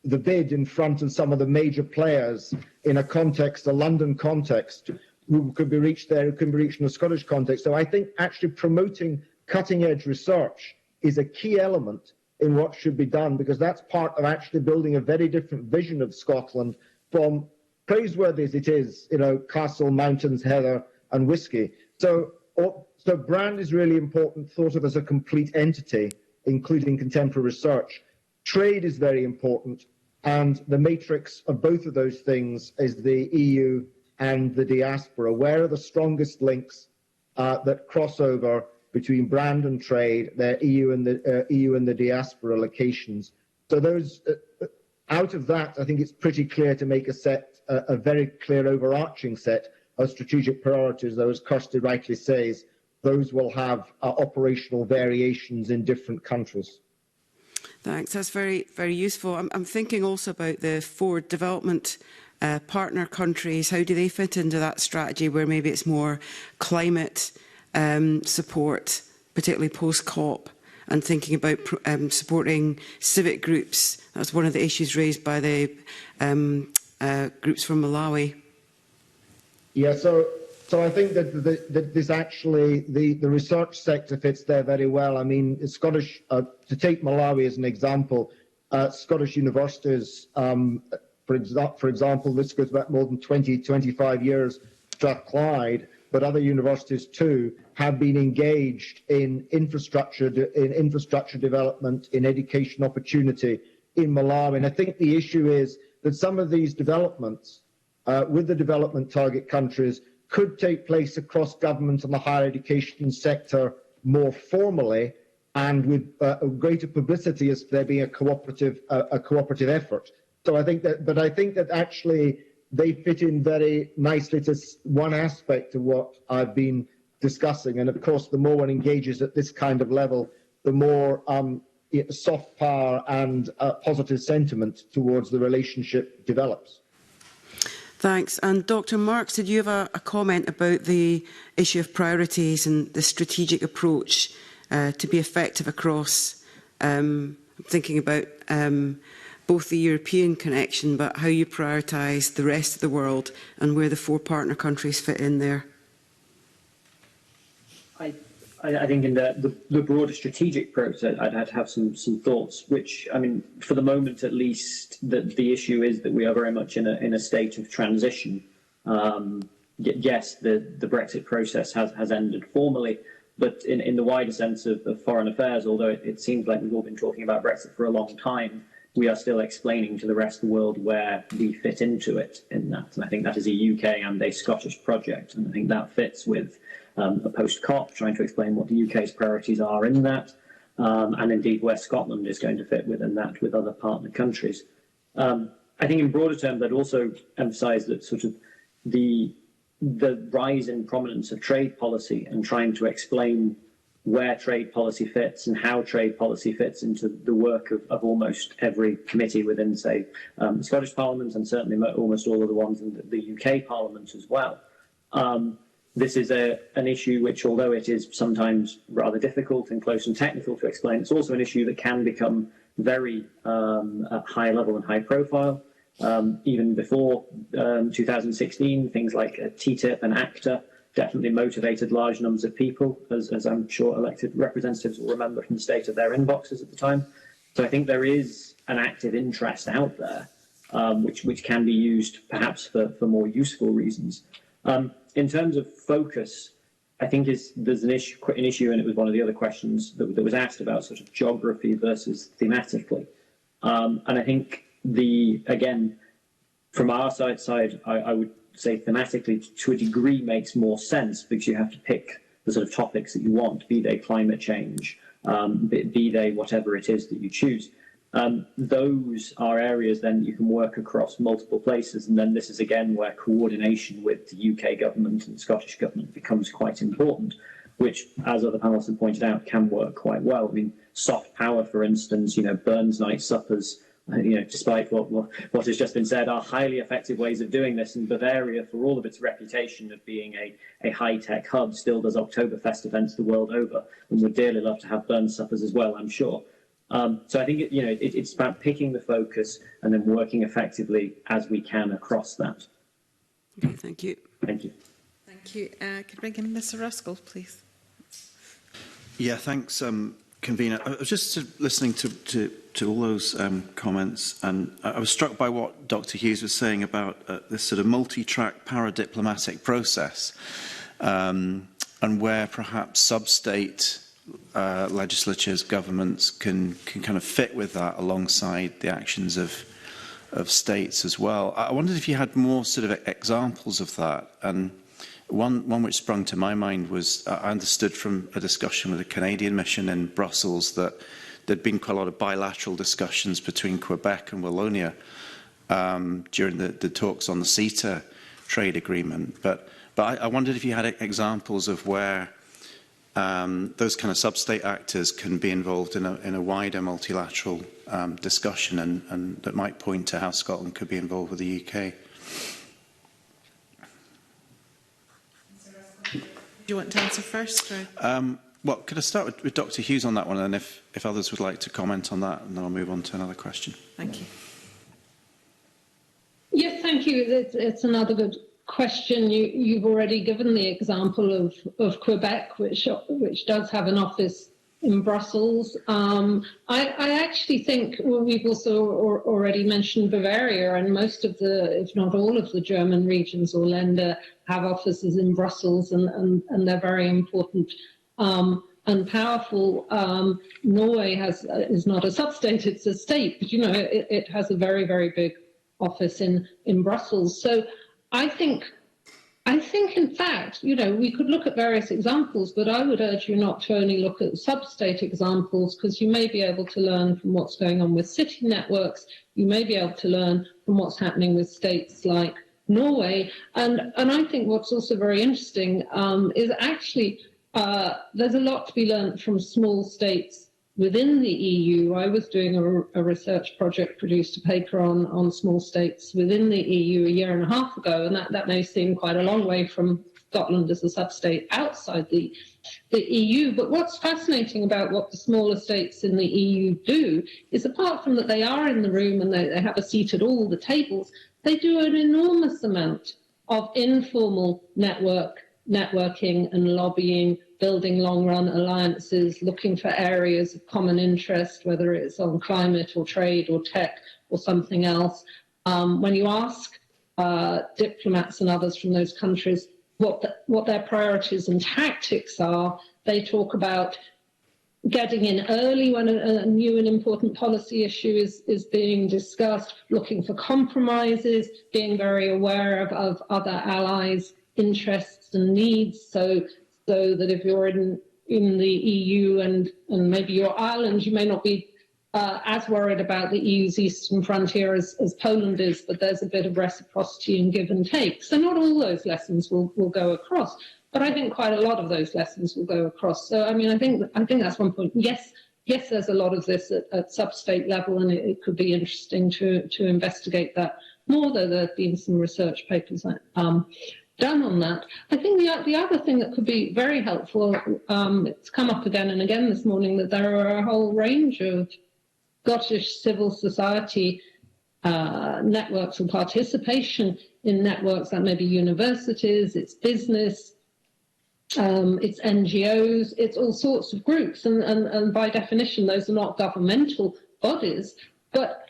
the bid in front of some of the major players in a context, a London context, who could be reached there, who can be reached in a Scottish context. So I think actually promoting cutting-edge research is a key element in what should be done, because that's part of actually building a very different vision of Scotland from, praiseworthy as it is, you know, castle, mountains, heather, and whiskey. So brand is really important, thought of as a complete entity, including contemporary research. Trade is very important, and the matrix of both of those things is the EU and the diaspora. Where are the strongest links that cross over between brand and trade, the EU and the diaspora locations? So those, out of that, I think it's pretty clear to make a very clear overarching set of strategic priorities, though, as Kirsty rightly says, those will have operational variations in different countries. Thanks. That's very, very useful. I'm thinking also about the 4 development partner countries. How do they fit into that strategy, where maybe it's more climate support, particularly post-COP, and thinking about supporting civic groups? That's one of the issues raised by the groups from Malawi. Yeah, so I think that this actually, the research sector fits there very well. I mean, Scottish, to take Malawi as an example, Scottish universities, for example, this goes back more than 25 years, Strathclyde, but other universities too, have been engaged in infrastructure development, in education opportunity in Malawi. And I think the issue is that some of these developments with the development target countries could take place across government and the higher education sector more formally, and with greater publicity as there being a cooperative effort. So I think that actually they fit in very nicely to one aspect of what I've been discussing. And of course, the more one engages at this kind of level, the more soft power and positive sentiment towards the relationship develops. Thanks. And Dr. Marks, did you have a comment about the issue of priorities and the strategic approach to be effective across, thinking about both the European connection, but how you prioritise the rest of the world and where the 4 partner countries fit in there? I think in the broader strategic process, I'd have some thoughts, which, I mean, for the moment at least, the issue is that we are very much in a state of transition. Yes, the Brexit process has ended formally, but in the wider sense of foreign affairs, although it seems like we've all been talking about Brexit for a long time, we are still explaining to the rest of the world where we fit into it in that. And I think that is a UK and a Scottish project, and I think that fits with a post-COP, trying to explain what the UK's priorities are in that, and indeed where Scotland is going to fit within that with other partner countries. I think in broader terms, I'd also emphasise that sort of the rise in prominence of trade policy and trying to explain where trade policy fits and how trade policy fits into the work of almost every committee within, say, the Scottish Parliament, and certainly almost all of the ones in the UK Parliament as well. This is an issue which, although it is sometimes rather difficult and close and technical to explain, it's also an issue that can become very high level and high profile. Even before 2016, things like TTIP and ACTA definitely motivated large numbers of people, as I'm sure elected representatives will remember from the state of their inboxes at the time. So I think there is an active interest out there, which can be used perhaps for more useful reasons. In terms of focus, I think there's an issue, and it was one of the other questions that was asked about sort of geography versus thematically. And I think again, from our side, I would say thematically to a degree makes more sense, because you have to pick the sort of topics that you want, be they climate change, be they whatever it is that you choose. Those are areas then you can work across multiple places, and then this is again where coordination with the UK government and the Scottish government becomes quite important, which, as other panelists have pointed out, can work quite well. I mean, soft power, for instance, Burns night suppers despite what has just been said, are highly effective ways of doing this. And Bavaria, for all of its reputation of being a high-tech hub, still does Oktoberfest events the world over, and would dearly love to have burn suppers as well, I'm sure. So I think it's about picking the focus and then working effectively as we can across that. Okay, thank you. Thank you. Thank you. Could I bring in Mr. Ruskell, please? Yeah, thanks, Convener. I was just listening to all those comments, and I was struck by what Dr. Hughes was saying about this sort of multi-track paradiplomatic process, and where perhaps sub-state legislatures, governments can kind of fit with that alongside the actions of states as well. I wondered if you had more sort of examples of that. And one which sprung to my mind was, I understood from a discussion with a Canadian mission in Brussels that there'd been quite a lot of bilateral discussions between Quebec and Wallonia during the talks on the CETA trade agreement. But I wondered if you had examples of where those kind of sub-state actors can be involved in a wider multilateral discussion, and that might point to how Scotland could be involved with the UK. Do you want to answer first? Or? Well, could I start with Dr. Hughes on that one, and if others would like to comment on that, and then I'll move on to another question. Thank you. Yes, thank you. It's another good question. You've already given the example of Quebec, which does have an office in Brussels. I actually think we've also already mentioned Bavaria, and most of the, if not all of the German regions or Länder have offices in Brussels, and they're very important and powerful. Norway is not a sub-state, it's a state, but it has a very, very big office in Brussels. So I think in fact, we could look at various examples, but I would urge you not to only look at sub-state examples, because you may be able to learn from what's going on with city networks. You may be able to learn from what's happening with states like Norway. And I think what's also very interesting is actually there's a lot to be learned from small states within the EU. I was doing a research project, produced a paper on small states within the EU a year and a half ago, and that may seem quite a long way from Scotland as a sub-state outside the EU. But what's fascinating about what the smaller states in the EU do is, apart from that they are in the room and they have a seat at all the tables, they do an enormous amount of informal networking and lobbying, building long-run alliances, looking for areas of common interest, whether it's on climate or trade or tech or something else. When you ask diplomats and others from those countries what their priorities and tactics are, they talk about getting in early when a new and important policy issue is being discussed, looking for compromises, being very aware of other allies' interests and needs, so that if you're in the EU and maybe you're Ireland, you may not be as worried about the EU's eastern frontier as Poland is, but there's a bit of reciprocity and give and take. So not all those lessons will go across, but I think quite a lot of those lessons will go across. So I mean, I think that's one point. Yes, there's a lot of this at sub-state level, and it could be interesting to investigate that more, though there have been some research papers done on that. I think the other thing that could be very helpful, it's come up again and again this morning, that there are a whole range of Scottish civil society networks or participation in networks that may be universities, it's business, it's NGOs, it's all sorts of groups, and by definition those are not governmental bodies, but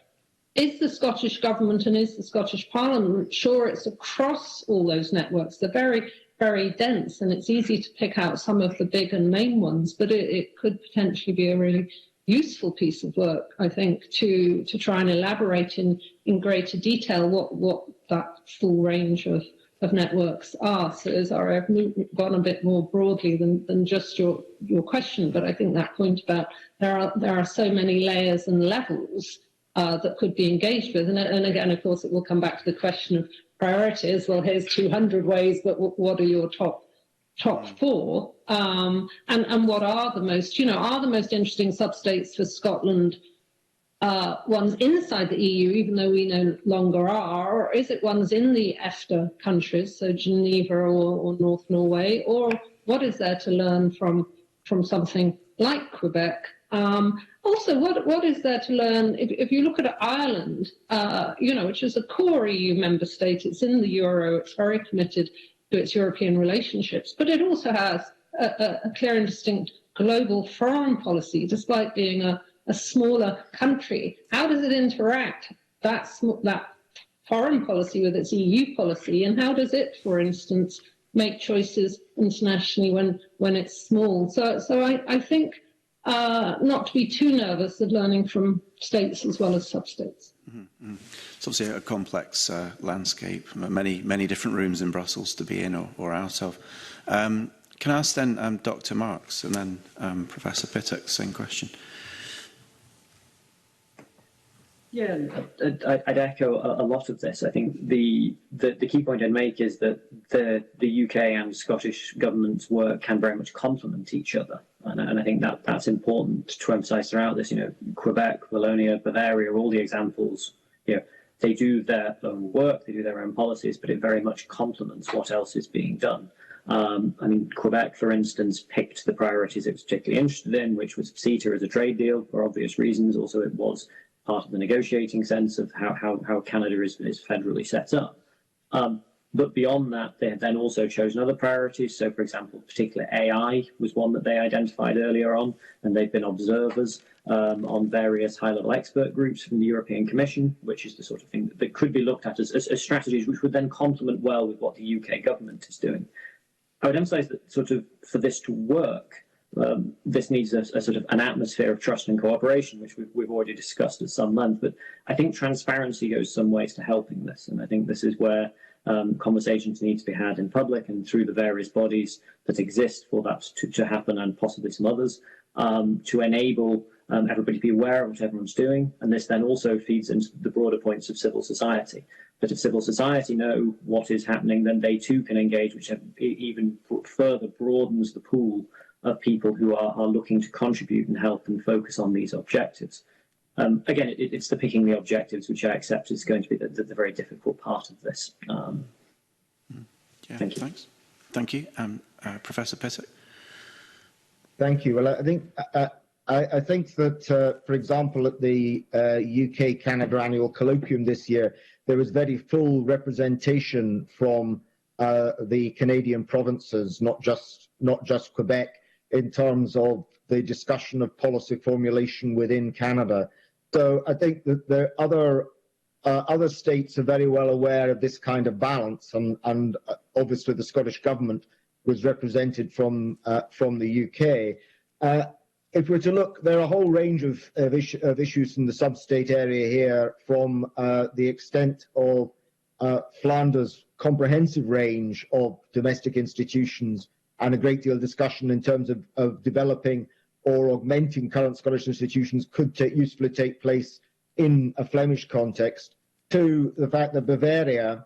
is the Scottish Government and is the Scottish Parliament sure it's across all those networks? They're very, very dense, and it's easy to pick out some of the big and main ones, but it could potentially be a really useful piece of work, I think, to try and elaborate in greater detail what that full range of networks are. So as I've gone a bit more broadly than just your question, but I think that point about there are so many layers and levels that could be engaged with. And again, of course, it will come back to the question of priorities. Well, here's 200 ways, but what are your top four? And what are the most interesting sub-states for Scotland ones inside the EU, even though we no longer are, or is it ones in the EFTA countries, so Geneva or North Norway, or what is there to learn from something like Quebec? Also, what is there to learn if you look at Ireland, which is a core EU member state? It's in the euro. It's very committed to its European relationships, but it also has a clear and distinct global foreign policy, despite being a smaller country. How does it interact, that foreign policy, with its EU policy, and how does it, for instance, make choices internationally when it's small? So I think not to be too nervous of learning from states as well as sub-states. Mm-hmm. It's obviously a complex landscape, many different rooms in Brussels to be in or out of. Can I ask then Dr. Marks and then Professor Pittock, same question? Yeah, I'd echo a lot of this. I think the key point I'd make is that the UK and Scottish government's work can very much complement each other, and I think that's important to emphasise throughout this. Quebec, Wallonia, Bavaria, all the examples. They do their own work, they do their own policies, but it very much complements what else is being done. Quebec, for instance, picked the priorities it was particularly interested in, which was CETA as a trade deal for obvious reasons. Also, it was part of the negotiating sense of how Canada is federally set up. But beyond that, they have then also chosen other priorities. So, for example, particularly AI was one that they identified earlier on, and they've been observers on various high-level expert groups from the European Commission, which is the sort of thing that could be looked at as strategies which would then complement well with what the UK government is doing. I would emphasise that sort of for this to work, this needs a sort of an atmosphere of trust and cooperation, which we've already discussed at some length. But I think transparency goes some ways to helping this, and I think this is where conversations need to be had in public and through the various bodies that exist for that to happen, and possibly some others, to enable everybody to be aware of what everyone's doing. And this then also feeds into the broader points of civil society. But if civil society know what is happening, then they too can engage, which even further broadens the pool of people who are looking to contribute and help and focus on these objectives. Again, it's the picking the objectives, which I accept is going to be the very difficult part of this. Thank you. Thanks. Thank you. Professor Pittock. Thank you. Well, I think that, for example, at the UK-Canada annual colloquium this year, there was very full representation from the Canadian provinces, not just Quebec, in terms of the discussion of policy formulation within Canada. So I think that the other states are very well aware of this kind of balance, and obviously the Scottish Government was represented from the UK. If we're to look, there are a whole range of issues in the sub-state area here, from the extent of Flanders' comprehensive range of domestic institutions, and a great deal of discussion in terms of developing or augmenting current Scottish institutions could usefully take place in a Flemish context, to the fact that Bavaria,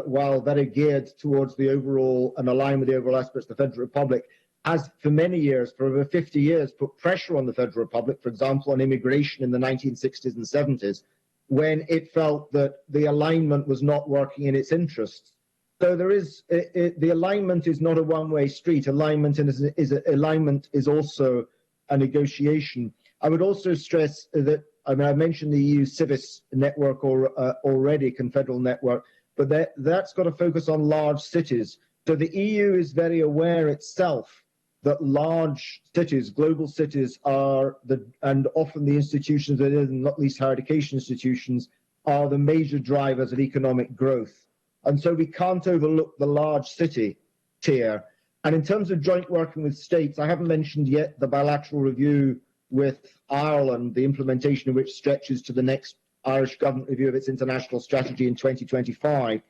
while very geared towards the overall and aligned with the overall aspects of the Federal Republic, has for many years, for over 50 years, put pressure on the Federal Republic, for example, on immigration in the 1960s and 70s, when it felt that the alignment was not working in its interests. So there is the alignment is not a one-way street. Alignment is also a negotiation. I would also stress that, I mentioned the EU Civis network already, Confederal network, but that's got to focus on large cities. So the EU is very aware itself that large cities, global cities, and often the institutions that is, not least higher education institutions, are the major drivers of economic growth. And so we can't overlook the large city tier. And in terms of joint working with states, I haven't mentioned yet the bilateral review with Ireland, the implementation of which stretches to the next Irish government review of its international strategy in 2025.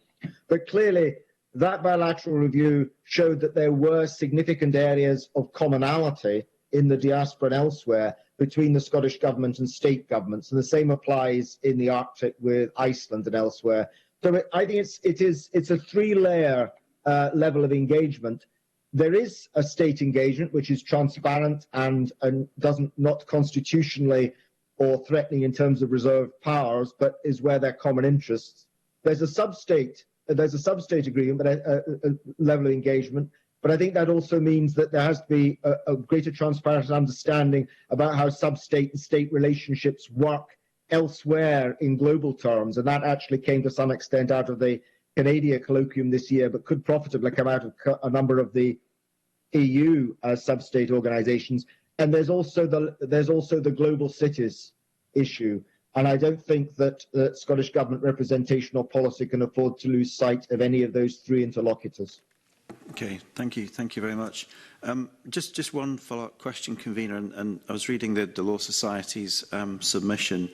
But clearly, that bilateral review showed that there were significant areas of commonality in the diaspora and elsewhere between the Scottish government and state governments. And the same applies in the Arctic with Iceland and elsewhere. So I think it's a three-layer level of engagement. There is a state engagement which is transparent and doesn't not constitutionally or threatening in terms of reserve powers, but is where they're common interests. There's a sub-state agreement, a level of engagement, but I think that also means that there has to be a greater transparency and understanding about how sub-state and state relationships work elsewhere in global terms, and that actually came to some extent out of the Canada colloquium this year, but could profitably come out of a number of the EU sub-state organisations. And there's also the global cities issue, and I don't think that the Scottish Government representation or policy can afford to lose sight of any of those three interlocutors. Okay, thank you very much. Just one follow-up question, convener, and I was reading the Law Society's submission,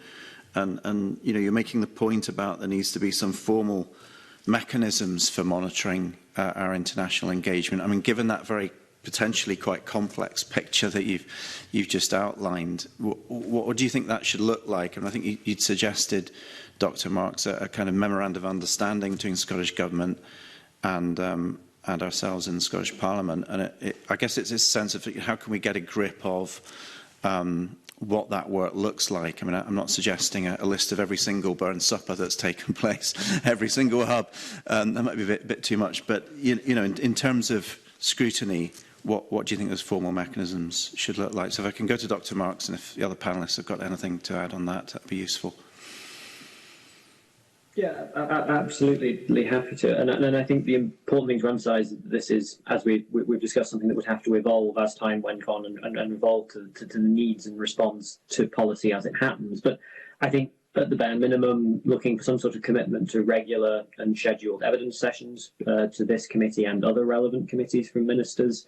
and you know, you're making the point about there needs to be some formal mechanisms for monitoring our international engagement. I mean, given that very potentially quite complex picture that you've just outlined, what do you think that should look like? And I think you'd suggested, Dr. Marks, a kind of memorandum of understanding between Scottish Government and ourselves in the Scottish Parliament. And I guess it's this sense of how can we get a grip of what that work looks like. I mean, I'm not suggesting a list of every single Burn Supper that's taken place, every single hub. That might be a bit too much. But you know, in terms of scrutiny, what do you think those formal mechanisms should look like? So if I can go to Dr. Marks, and if the other panellists have got anything to add on that, that'd be useful. Yeah, absolutely happy to. And I think the important thing to emphasise is that this is, as we've discussed, something that would have to evolve as time went on and evolve to the needs and response to policy as it happens. But I think at the bare minimum, looking for some sort of commitment to regular and scheduled evidence sessions to this committee and other relevant committees from ministers,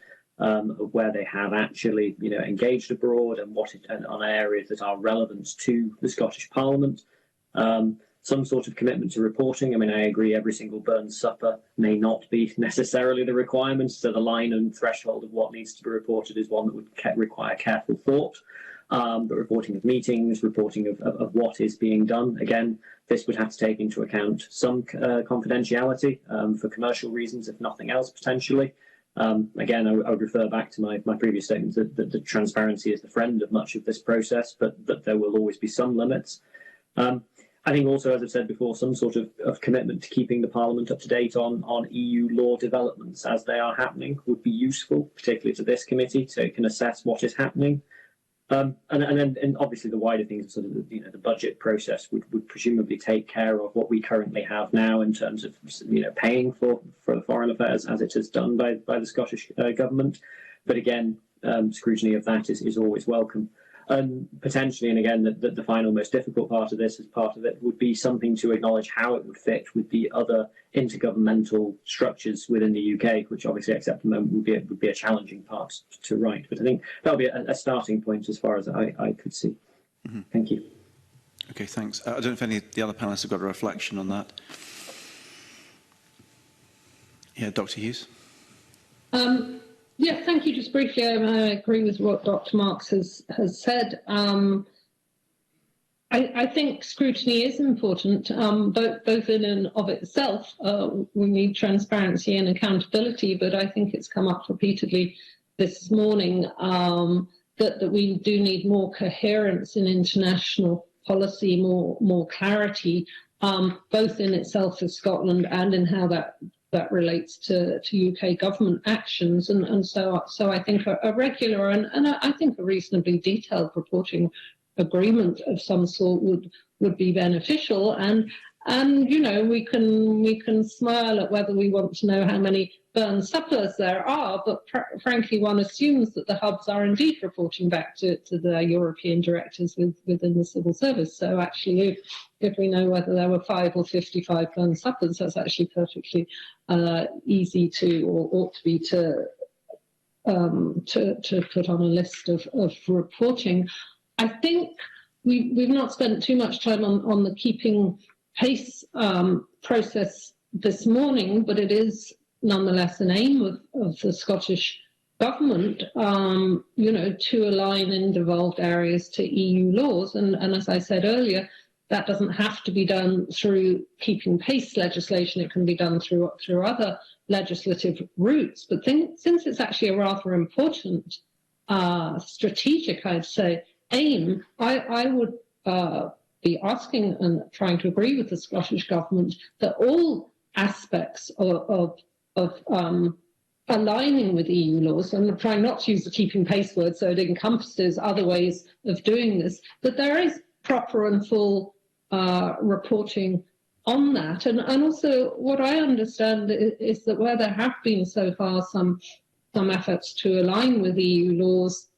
where they have actually, you know, engaged abroad and on areas that are relevant to the Scottish Parliament. Some sort of commitment to reporting. I mean, I agree every single Burn Supper may not be necessarily the requirement, so the line and threshold of what needs to be reported is one that would require careful thought. But reporting of meetings, reporting of what is being done, again, this would have to take into account some confidentiality for commercial reasons, if nothing else, potentially. Again, I would refer back to my previous statement that the transparency is the friend of much of this process, but there will always be some limits. I think also, as I've said before, some sort of commitment to keeping the Parliament up to date on EU law developments as they are happening would be useful, particularly to this committee, so it can assess what is happening. And then obviously the wider things, sort of the budget process would presumably take care of what we currently have now in terms of paying for the foreign affairs as it is done by the Scottish Government. But again, scrutiny of that is always welcome. And potentially, and again, the final most difficult part of this, as part of it, would be something to acknowledge how it would fit with the other intergovernmental structures within the UK, which obviously, except the moment, would be a challenging part to write. But I think that would be a starting point as far as I could see. Mm-hmm. Thank you. Okay, thanks. I don't know if any of the other panellists have got a reflection on that. Yeah, Dr. Hughes. Yeah, thank you. Just briefly, I agree with what Dr. Marks has said. I think scrutiny is important, both in and of itself. We need transparency and accountability, but I think it's come up repeatedly this morning that we do need more coherence in international policy, more clarity, both in itself as Scotland and in how that relates to UK government actions, and so I think a regular and I think a reasonably detailed reporting agreement of some sort would be beneficial, and we can smile at whether we want to know how many Burn Suppers there are, but frankly one assumes that the hubs are indeed reporting back to the European directors within the civil service. So actually if we know whether there were 5 or 55 Burn Suppers, that's actually perfectly easy to, or ought to be, to put on a list of reporting. I think we've not spent too much time on the keeping pace process this morning, but it is nonetheless an aim of the Scottish Government, to align in devolved areas to EU laws. And as I said earlier, that doesn't have to be done through keeping pace legislation. It can be done through other legislative routes. But since it's actually a rather important strategic, I'd say, aim, I would be asking and trying to agree with the Scottish Government that all aspects of aligning with EU laws, and I'm trying not to use the keeping pace word so it encompasses other ways of doing this, that there is proper and full reporting on that. And also what I understand is that where there have been so far some efforts to align with EU laws,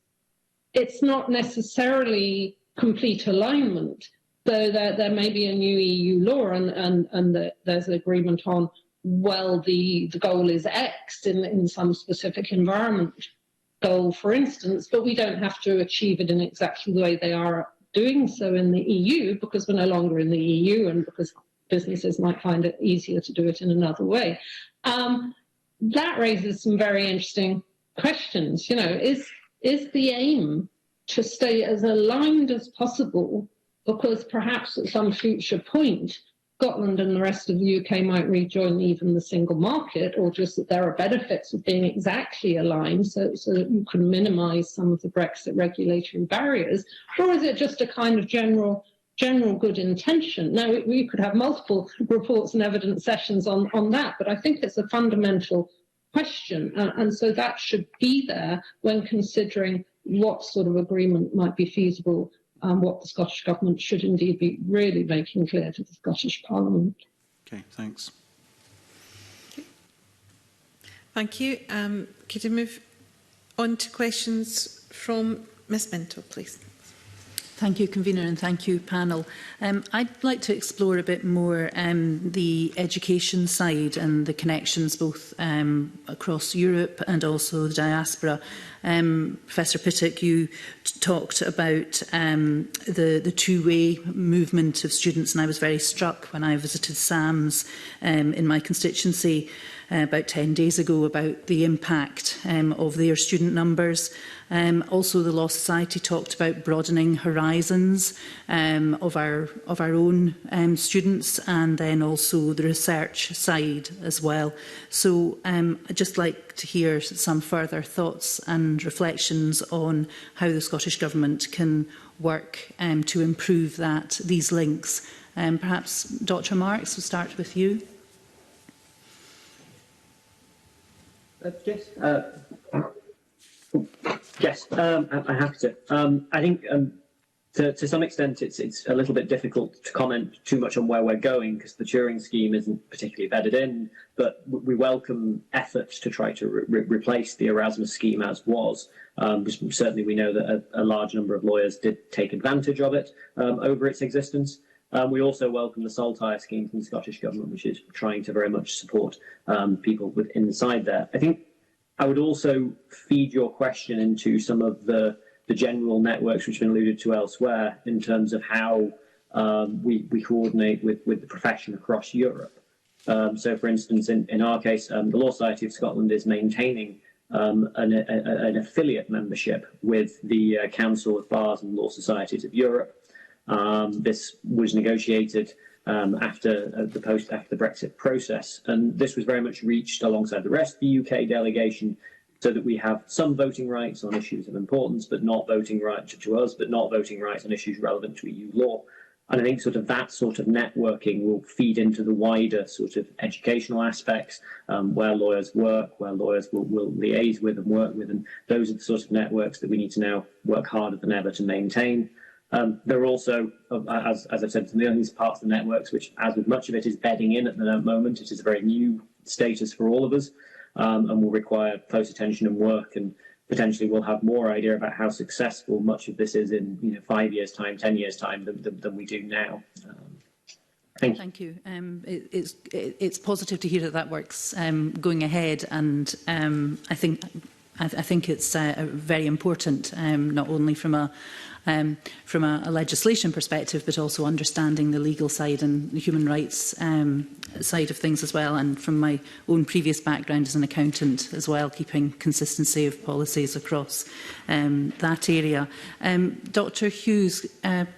it's not necessarily complete alignment, though there may be a new EU law and there's an agreement on, well, the goal is X in some specific environment goal, for instance, but we don't have to achieve it in exactly the way they are doing so in the EU, because we're no longer in the EU and because businesses might find it easier to do it in another way. That raises some very interesting questions. You know, is the aim to stay as aligned as possible, because perhaps at some future point Scotland and the rest of the UK might rejoin even the single market, or just that there are benefits of being exactly aligned so that you can minimise some of the Brexit regulatory barriers? Or is it just a kind of general good intention? Now, we could have multiple reports and evidence sessions on that, but I think it's a fundamental question, and so that should be there when considering what sort of agreement might be feasible, what the Scottish Government should indeed be really making clear to the Scottish Parliament. Okay, thanks. Thank you. Could I move on to questions from Ms Minto, please? Thank you, Convener, and thank you, panel. I'd like to explore a bit more the education side and the connections both across Europe and also the diaspora. Professor Pittock, you talked about the two-way movement of students, and I was very struck when I visited SAMS in my constituency about 10 days ago about the impact of their student numbers. Also, the Law Society talked about broadening horizons of our own students, and then also the research side as well. So I'd just like to hear some further thoughts and reflections on how the Scottish Government can work to improve these links. Perhaps Dr. Marks, we'll start with you. Yes, I have to. I think to some extent it's a little bit difficult to comment too much on where we're going because the Turing scheme isn't particularly bedded in, but we welcome efforts to try to replace the Erasmus scheme as was. Certainly we know that a large number of lawyers did take advantage of it over its existence. We also welcome the Saltire scheme from the Scottish Government, which is trying to very much support people inside there. I think I would also feed your question into some of the general networks which have been alluded to elsewhere in terms of how we coordinate with the profession across Europe. So, for instance, in our case, the Law Society of Scotland is maintaining an affiliate membership with the Council of Bars and Law Societies of Europe. This was negotiated after the Brexit process, and this was very much reached alongside the rest of the UK delegation, so that we have some voting rights on issues of importance, but not voting rights to us, but not voting rights on issues relevant to EU law. And I think that sort of networking will feed into the wider sort of educational aspects, where lawyers work, where lawyers will liaise with and work with, and those are the sort of networks that we need to now work harder than ever to maintain. There are also, as I've said, some of these parts of the networks, which, as with much of it, is bedding in at the moment. It is a very new status for all of us, and will require close attention and work, and potentially we'll have more idea about how successful much of this is in 5 years' time, 10 years' time than we do now. Thank you. It's positive to hear that work's going ahead, and I think it's very important, not only from a legislation perspective, but also understanding the legal side and the human rights side of things as well, and from my own previous background as an accountant as well, keeping consistency of policies across that area. Dr. Hughes,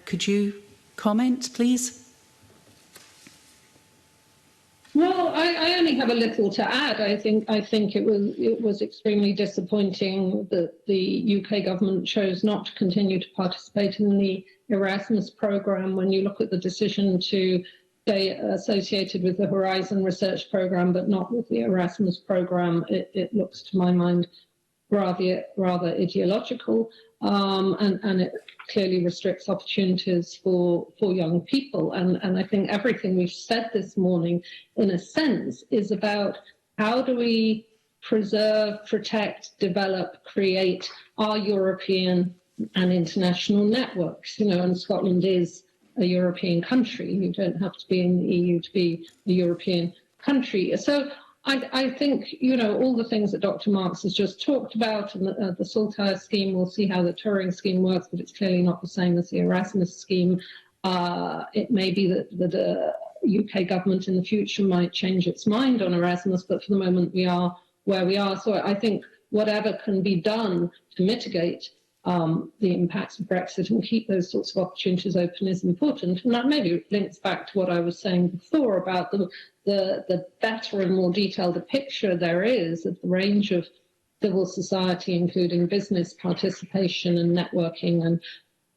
could you comment, please? Well, I only have a little to add. I think it was extremely disappointing that the UK government chose not to continue to participate in the Erasmus programme. When you look at the decision to stay associated with the Horizon Research Programme but not with the Erasmus programme, it looks to my mind rather ideological, and it clearly restricts opportunities for young people. And I think everything we've said this morning, in a sense, is about how do we preserve, protect, develop, create our European and international networks. You know, and Scotland is a European country. You don't have to be in the EU to be a European country. So I think, you know, all the things that Dr. Marks has just talked about, and the Saltire scheme, we'll see how the Turing scheme works, but it's clearly not the same as the Erasmus scheme. It may be that the UK government in the future might change its mind on Erasmus, but for the moment we are where we are. So I think whatever can be done to mitigate the impacts of Brexit and keep those sorts of opportunities open is important. And that maybe links back to what I was saying before about the better and more detailed a picture there is of the range of civil society, including business participation and networking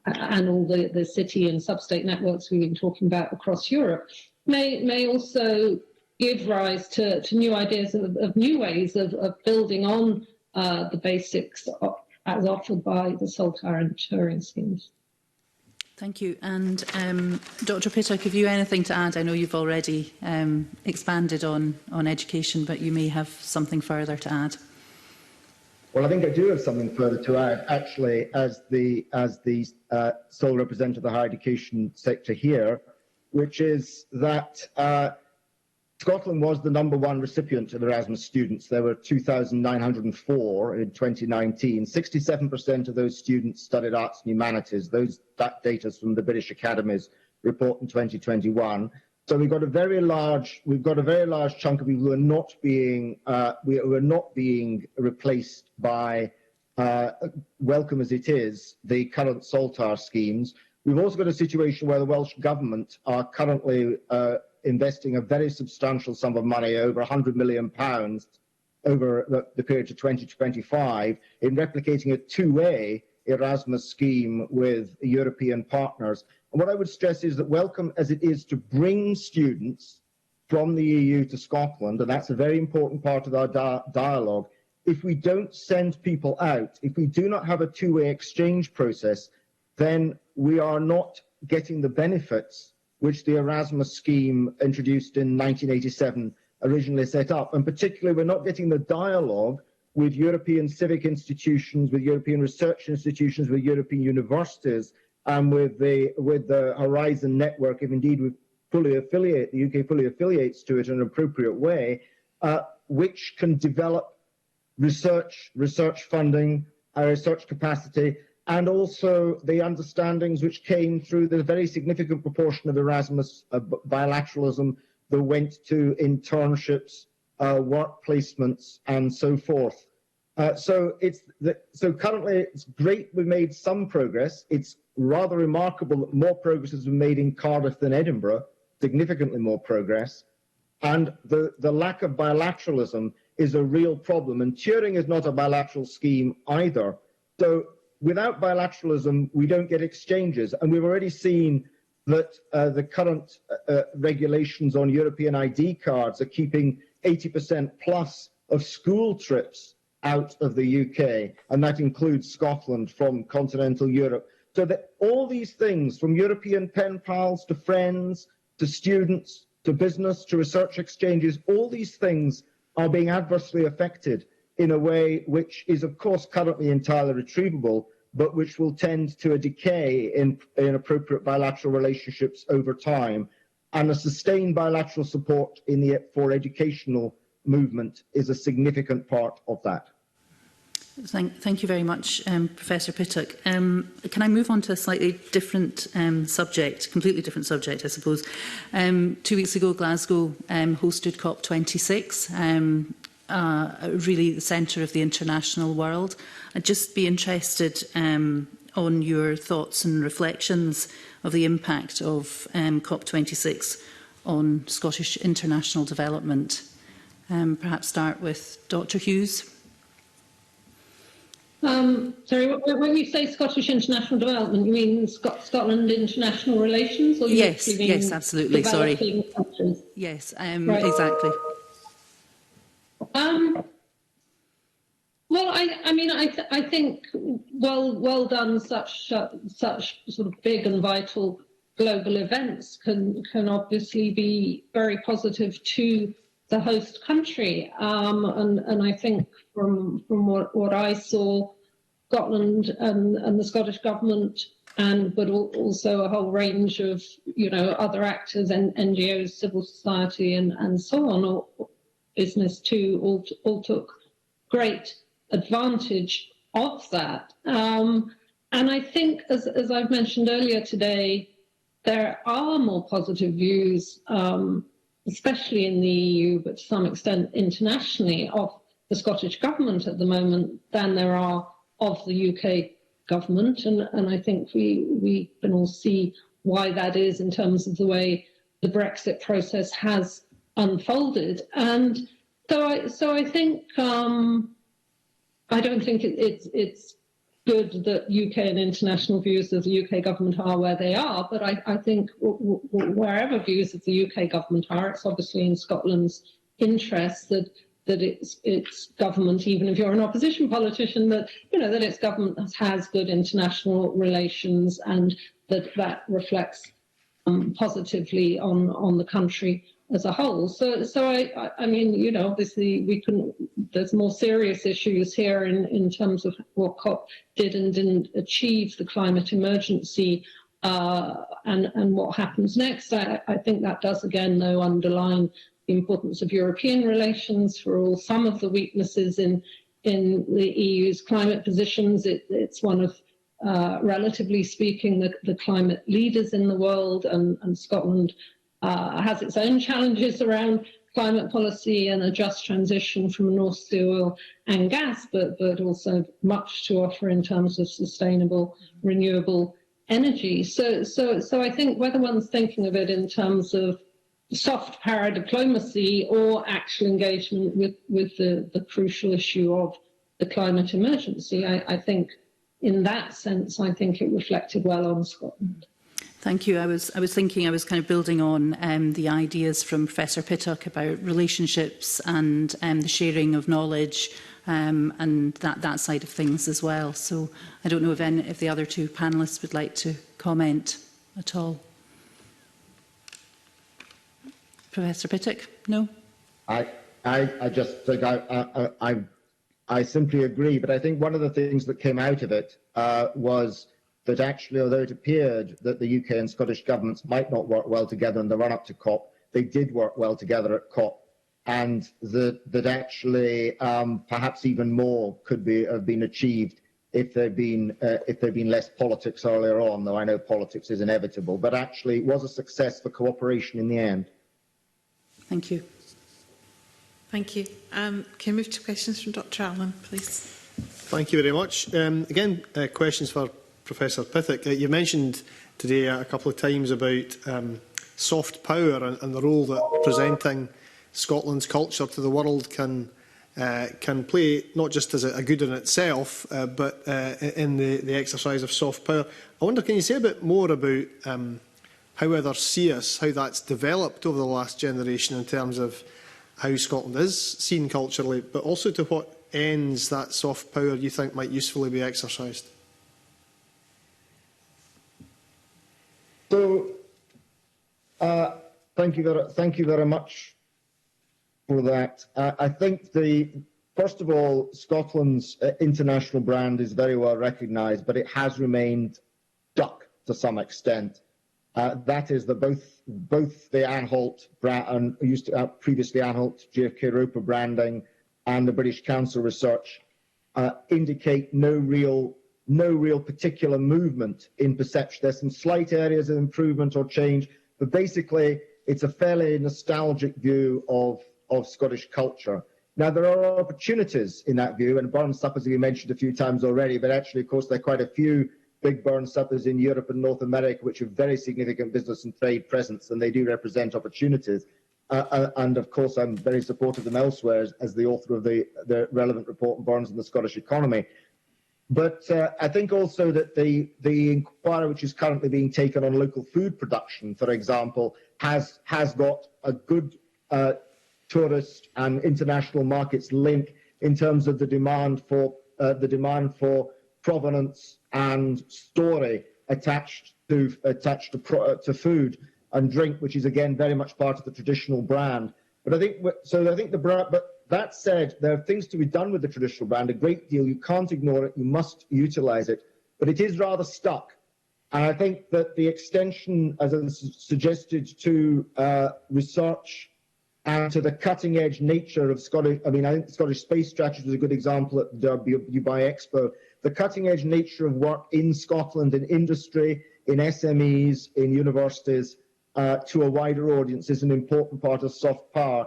and all the city and sub-state networks we've been talking about across Europe, may also give rise to new ideas of new ways of building on the basics as offered by the Saltire and Turing schemes. Thank you. And Dr. Pittock, have you anything to add? I know you've already expanded on education, but you may have something further to add. Well, I think I do have something further to add, actually, as the sole representative of the higher education sector here, which is that Scotland was the #1 recipient of Erasmus students. There were 2,904 in 2019. 67% of those students studied arts and humanities. That data is from the British Academy's report in 2021. So we've got a very large chunk of people who are not being replaced by, welcome as it is, the current Saltire schemes. We've also got a situation where the Welsh Government are currently investing a very substantial sum of money, over £100 million, over the period to 2025, in replicating a two-way Erasmus scheme with European partners. And what I would stress is that welcome as it is to bring students from the EU to Scotland, and that's a very important part of our dialogue, if we don't send people out, if we do not have a two-way exchange process, then we are not getting the benefits which the Erasmus scheme introduced in 1987 originally set up. And particularly, we're not getting the dialogue with European civic institutions, with European research institutions, with European universities, and with the Horizon network, if indeed we fully affiliate, the UK fully affiliates to it in an appropriate way, which can develop research funding, research capacity, and also the understandings which came through the very significant proportion of Erasmus bilateralism that went to internships, work placements, and so forth. So currently it's great we made some progress. It's rather remarkable that more progress has been made in Cardiff than Edinburgh, significantly more progress. And the lack of bilateralism is a real problem. And Turing is not a bilateral scheme either. So without bilateralism, we don't get exchanges. And we've already seen that the current regulations on European ID cards are keeping 80% plus of school trips out of the UK, and that includes Scotland from continental Europe. So that all these things, from European pen pals to friends, to students, to business, to research exchanges, all these things are being adversely affected in a way which is, of course, currently entirely retrievable, but which will tend to a decay in appropriate bilateral relationships over time. And a sustained bilateral support for educational movement is a significant part of that. Thank you very much, Professor Pittock. Can I move on to a slightly different subject, completely different subject, I suppose. 2 weeks ago, Glasgow hosted COP26, really the centre of the international world. I'd just be interested on your thoughts and reflections of the impact of COP26 on Scottish international development. Perhaps start with Dr. Hughes. Sorry, when you say Scottish international development, you mean Scotland international relations, or you Yes, actually mean yes, absolutely. Sorry. developing countries? Yes, Right. exactly. Well, I think well done. Such sort of big and vital global events can obviously be very positive to the host country, and I think from what I saw, Scotland and the Scottish government, but also a whole range of other actors and NGOs, civil society, and so on, or business too, all took great advantage of that. And I think, as I've mentioned earlier today, there are more positive views, especially in the EU, but to some extent internationally, of the Scottish government at the moment than there are of the UK government. And I think we can all see why that is in terms of the way the Brexit process has unfolded. And so I think I don't think it's good that UK and international views of the UK government are where they are, but I think wherever views of the UK government are, it's obviously in Scotland's interest that its government, even if you're an opposition politician, that its government has good international relations, and that reflects positively on the country as a whole. So I mean, obviously there's more serious issues here in terms of what COP did and didn't achieve, the climate emergency, and what happens next. I think that does again, though, underline the importance of European relations for all some of the weaknesses in the EU's climate positions. It's one of, relatively speaking, the climate leaders in the world, and Scotland has its own challenges around climate policy and a just transition from North Sea oil and gas, but also much to offer in terms of sustainable, renewable energy. So I think whether one's thinking of it in terms of soft power diplomacy or actual engagement with the crucial issue of the climate emergency, I think in that sense, I think it reflected well on Scotland. Thank you. I was thinking, I was kind of building on the ideas from Professor Pittock about relationships and the sharing of knowledge and that side of things as well. So I don't know if the other two panellists would like to comment at all. Professor Pittock, no? I just think I simply agree, but I think one of the things that came out of it was that actually, although it appeared that the UK and Scottish governments might not work well together in the run-up to COP, they did work well together at COP, and that actually perhaps even more could have been achieved if there'd been less politics earlier on, though I know politics is inevitable, but actually it was a success for cooperation in the end. Thank you. Thank you. Can we move to questions from Dr. Allen, please? Thank you very much. Again, questions for Professor Pittock. You mentioned today a couple of times about soft power and the role that presenting Scotland's culture to the world can play, not just as a good in itself, but in the exercise of soft power. I wonder, can you say a bit more about how others see us, how that's developed over the last generation in terms of how Scotland is seen culturally, but also to what ends that soft power you think might usefully be exercised? So, thank you very much for that. I think first of all, Scotland's international brand is very well recognised, but it has remained stuck to some extent. That is that both the Anholt brand and used to previously Anholt GFK Roper branding and the British Council research indicate no real particular movement in perception. There's some slight areas of improvement or change, but basically it's a fairly nostalgic view of Scottish culture. Now, there are opportunities in that view, and burn suppers we mentioned a few times already, but actually, of course, there are quite a few big burn suppers in Europe and North America, which have very significant business and trade presence, and they do represent opportunities. and of course I'm very supportive of them elsewhere as the author of the relevant report on Burns and the Scottish economy. But I think also that the inquiry which is currently being taken on local food production, for example, has got a good tourist and international markets link in terms of the demand for provenance and story attached to food and drink, which is again very much part of the traditional brand. But I think the brand. But that said, there are things to be done with the traditional brand, a great deal. You can't ignore it. You must utilise it. But it is rather stuck. And I think that the extension, as I suggested, to research and to the cutting-edge nature of Scottish, I think the Scottish Space Strategy is a good example at the Dubai Expo. The cutting-edge nature of work in Scotland, in industry, in SMEs, in universities, to a wider audience is an important part of soft power.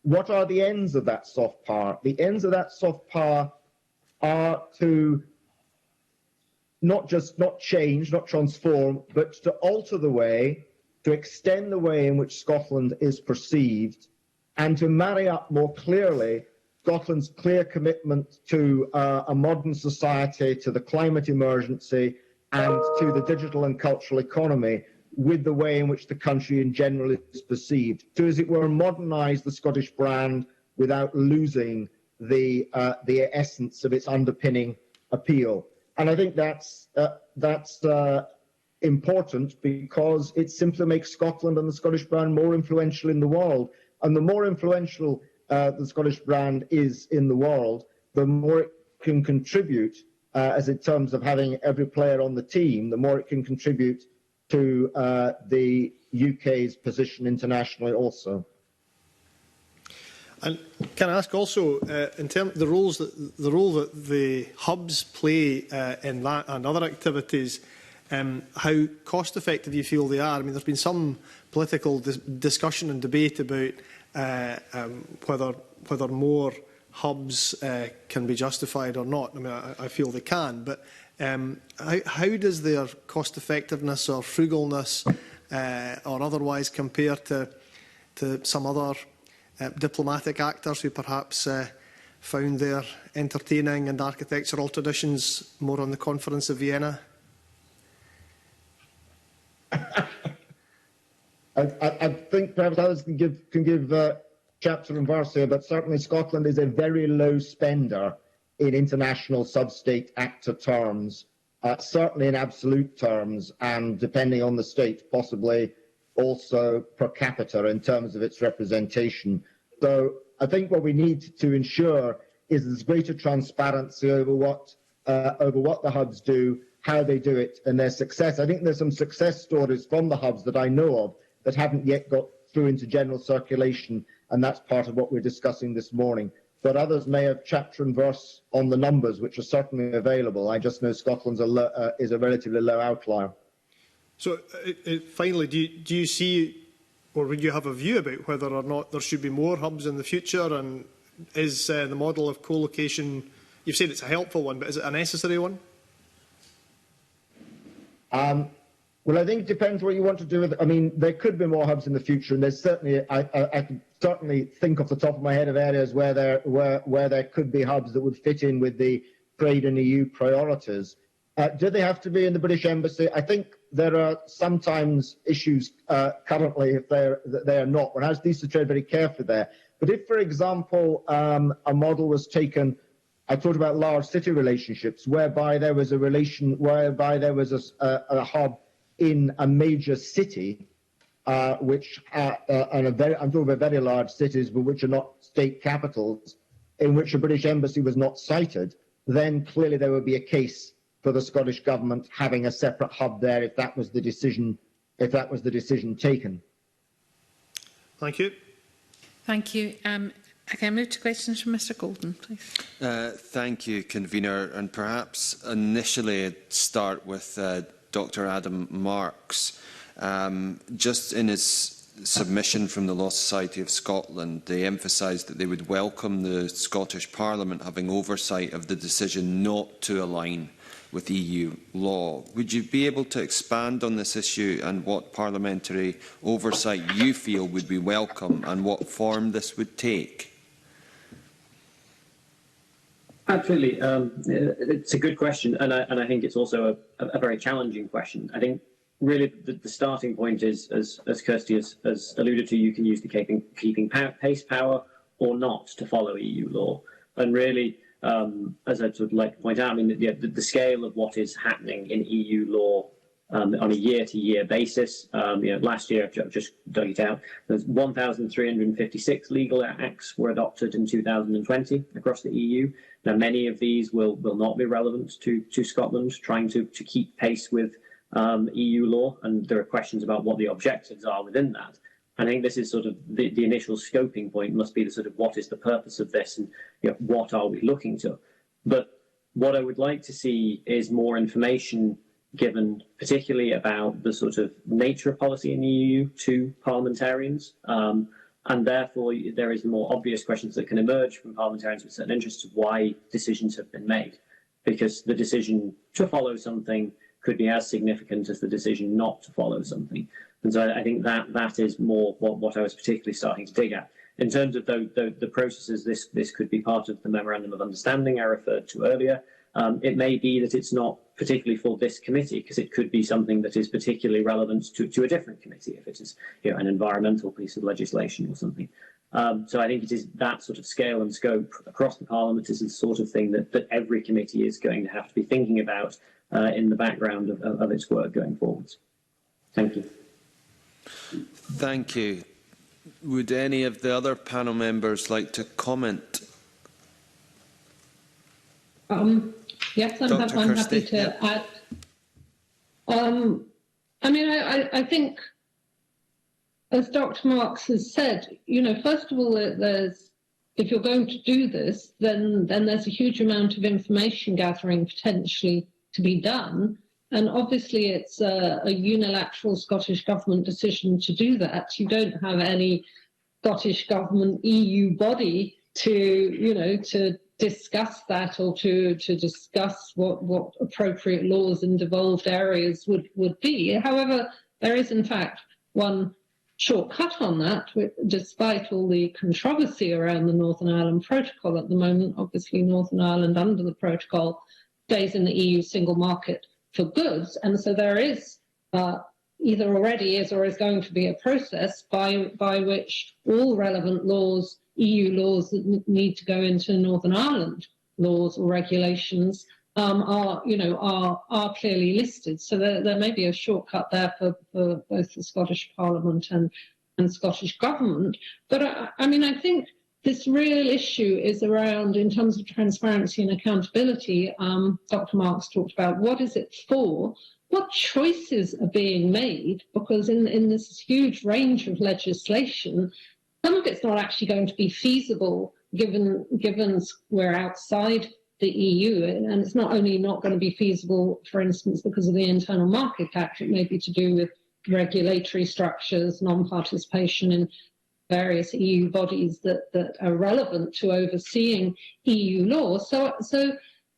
What are the ends of that soft power? The ends of that soft power are to not change, not transform, but to alter the way, to extend the way in which Scotland is perceived, and to marry up more clearly Scotland's clear commitment to a modern society, to the climate emergency, and to the digital and cultural economy, with the way in which the country in general is perceived, to, as it were, modernise the Scottish brand without losing the essence of its underpinning appeal. And I think that's important because it simply makes Scotland and the Scottish brand more influential in the world. And the more influential the Scottish brand is in the world, the more it can contribute, as in terms of having every player on the team, the more it can contribute to the UK's position internationally also. And can I ask also, in terms of the role that the hubs play in that and other activities, how cost-effective you feel they are? I mean, there's been some political discussion and debate about whether more hubs can be justified or not. I mean, I feel they can, but how does their cost-effectiveness or frugalness or otherwise compare to some other diplomatic actors who perhaps found their entertaining and architectural traditions more on the Conference of Vienna? I think perhaps others can give chapter and verse here, but certainly Scotland is a very low spender in international sub-state actor terms, certainly in absolute terms, and depending on the state, possibly also per capita in terms of its representation. So I think what we need to ensure is there's greater transparency over what the hubs do, how they do it, and their success. I think there's some success stories from the hubs that I know of that haven't yet got through into general circulation, and that's part of what we're discussing this morning. But others may have chapter and verse on the numbers, which are certainly available. I just know Scotland's is a relatively low outlier. So finally, do you see, or would you have a view about whether or not there should be more hubs in the future? And is the model of co-location, you've said it's a helpful one, but is it a necessary one? Well, I think it depends what you want to do with it. I mean, there could be more hubs in the future, and there's certainly, I can certainly think off the top of my head of areas where there could be hubs that would fit in with the trade and EU priorities. Do they have to be in the British Embassy? I think there are sometimes issues currently if they are not. One has to tread very carefully there. But if, for example, a model was taken, I talked about large city relationships, whereby there was a hub in a major city, which I'm talking about very large cities, but which are not state capitals, in which a British embassy was not cited, then clearly there would be a case for the Scottish Government having a separate hub there if that was the decision taken. Thank you. Thank you. I can move to questions from Mr Golden, please. Thank you, Convener. And perhaps initially I'd start with Dr Adam Marks. Just in his submission from the Law Society of Scotland, they emphasised that they would welcome the Scottish Parliament having oversight of the decision not to align with EU law. Would you be able to expand on this issue and what parliamentary oversight you feel would be welcome and what form this would take? Absolutely. It's a good question, and I think it's also a very challenging question. I think really the starting point is, as Kirsty has alluded to, you can use the keeping pace power or not to follow EU law. And really, as I'd sort of like to point out, I mean, the scale of what is happening in EU law on a year-to-year basis. Last year, I've just dug it out, there's 1,356 legal acts were adopted in 2020 across the EU. Now, many of these will not be relevant to Scotland, trying to keep pace with EU law, and there are questions about what the objectives are within that. I think this is sort of the initial scoping point must be the sort of what is the purpose of this and what are we looking to. But what I would like to see is more information given particularly about the sort of nature of policy in the EU to parliamentarians. And therefore, there is more obvious questions that can emerge from parliamentarians with certain interests of why decisions have been made. Because the decision to follow something could be as significant as the decision not to follow something. And so I think that is more what I was particularly starting to dig at. In terms of the processes, this could be part of the Memorandum of Understanding I referred to earlier. It may be that it's not particularly for this committee, because it could be something that is particularly relevant to a different committee, if it is an environmental piece of legislation or something. So I think it is that sort of scale and scope across the Parliament is the sort of thing that every committee is going to have to be thinking about in the background of its work going forwards. Thank you. Thank you. Would any of the other panel members like to comment? Yes, I'm happy to add. I think, as Dr. Marks has said, first of all, if you're going to do this, then there's a huge amount of information gathering potentially to be done. And obviously, it's a unilateral Scottish Government decision to do that. You don't have any Scottish Government EU body to discuss that or to discuss what appropriate laws in devolved areas would be. However, there is in fact one shortcut on that, despite all the controversy around the Northern Ireland Protocol at the moment. Obviously, Northern Ireland under the protocol stays in the EU single market for goods, and so there is either already is or is going to be a process by which all relevant laws, EU laws that need to go into Northern Ireland laws or regulations are clearly listed. So there may be a shortcut there for both the Scottish Parliament and Scottish Government. But I think this real issue is around, in terms of transparency and accountability, Dr. Marks talked about what is it for, what choices are being made, because in this huge range of legislation, some of it's not actually going to be feasible given we're outside the EU, and it's not only not going to be feasible, for instance, because of the Internal Market Act, it may be to do with regulatory structures, non-participation in various EU bodies that are relevant to overseeing EU law. So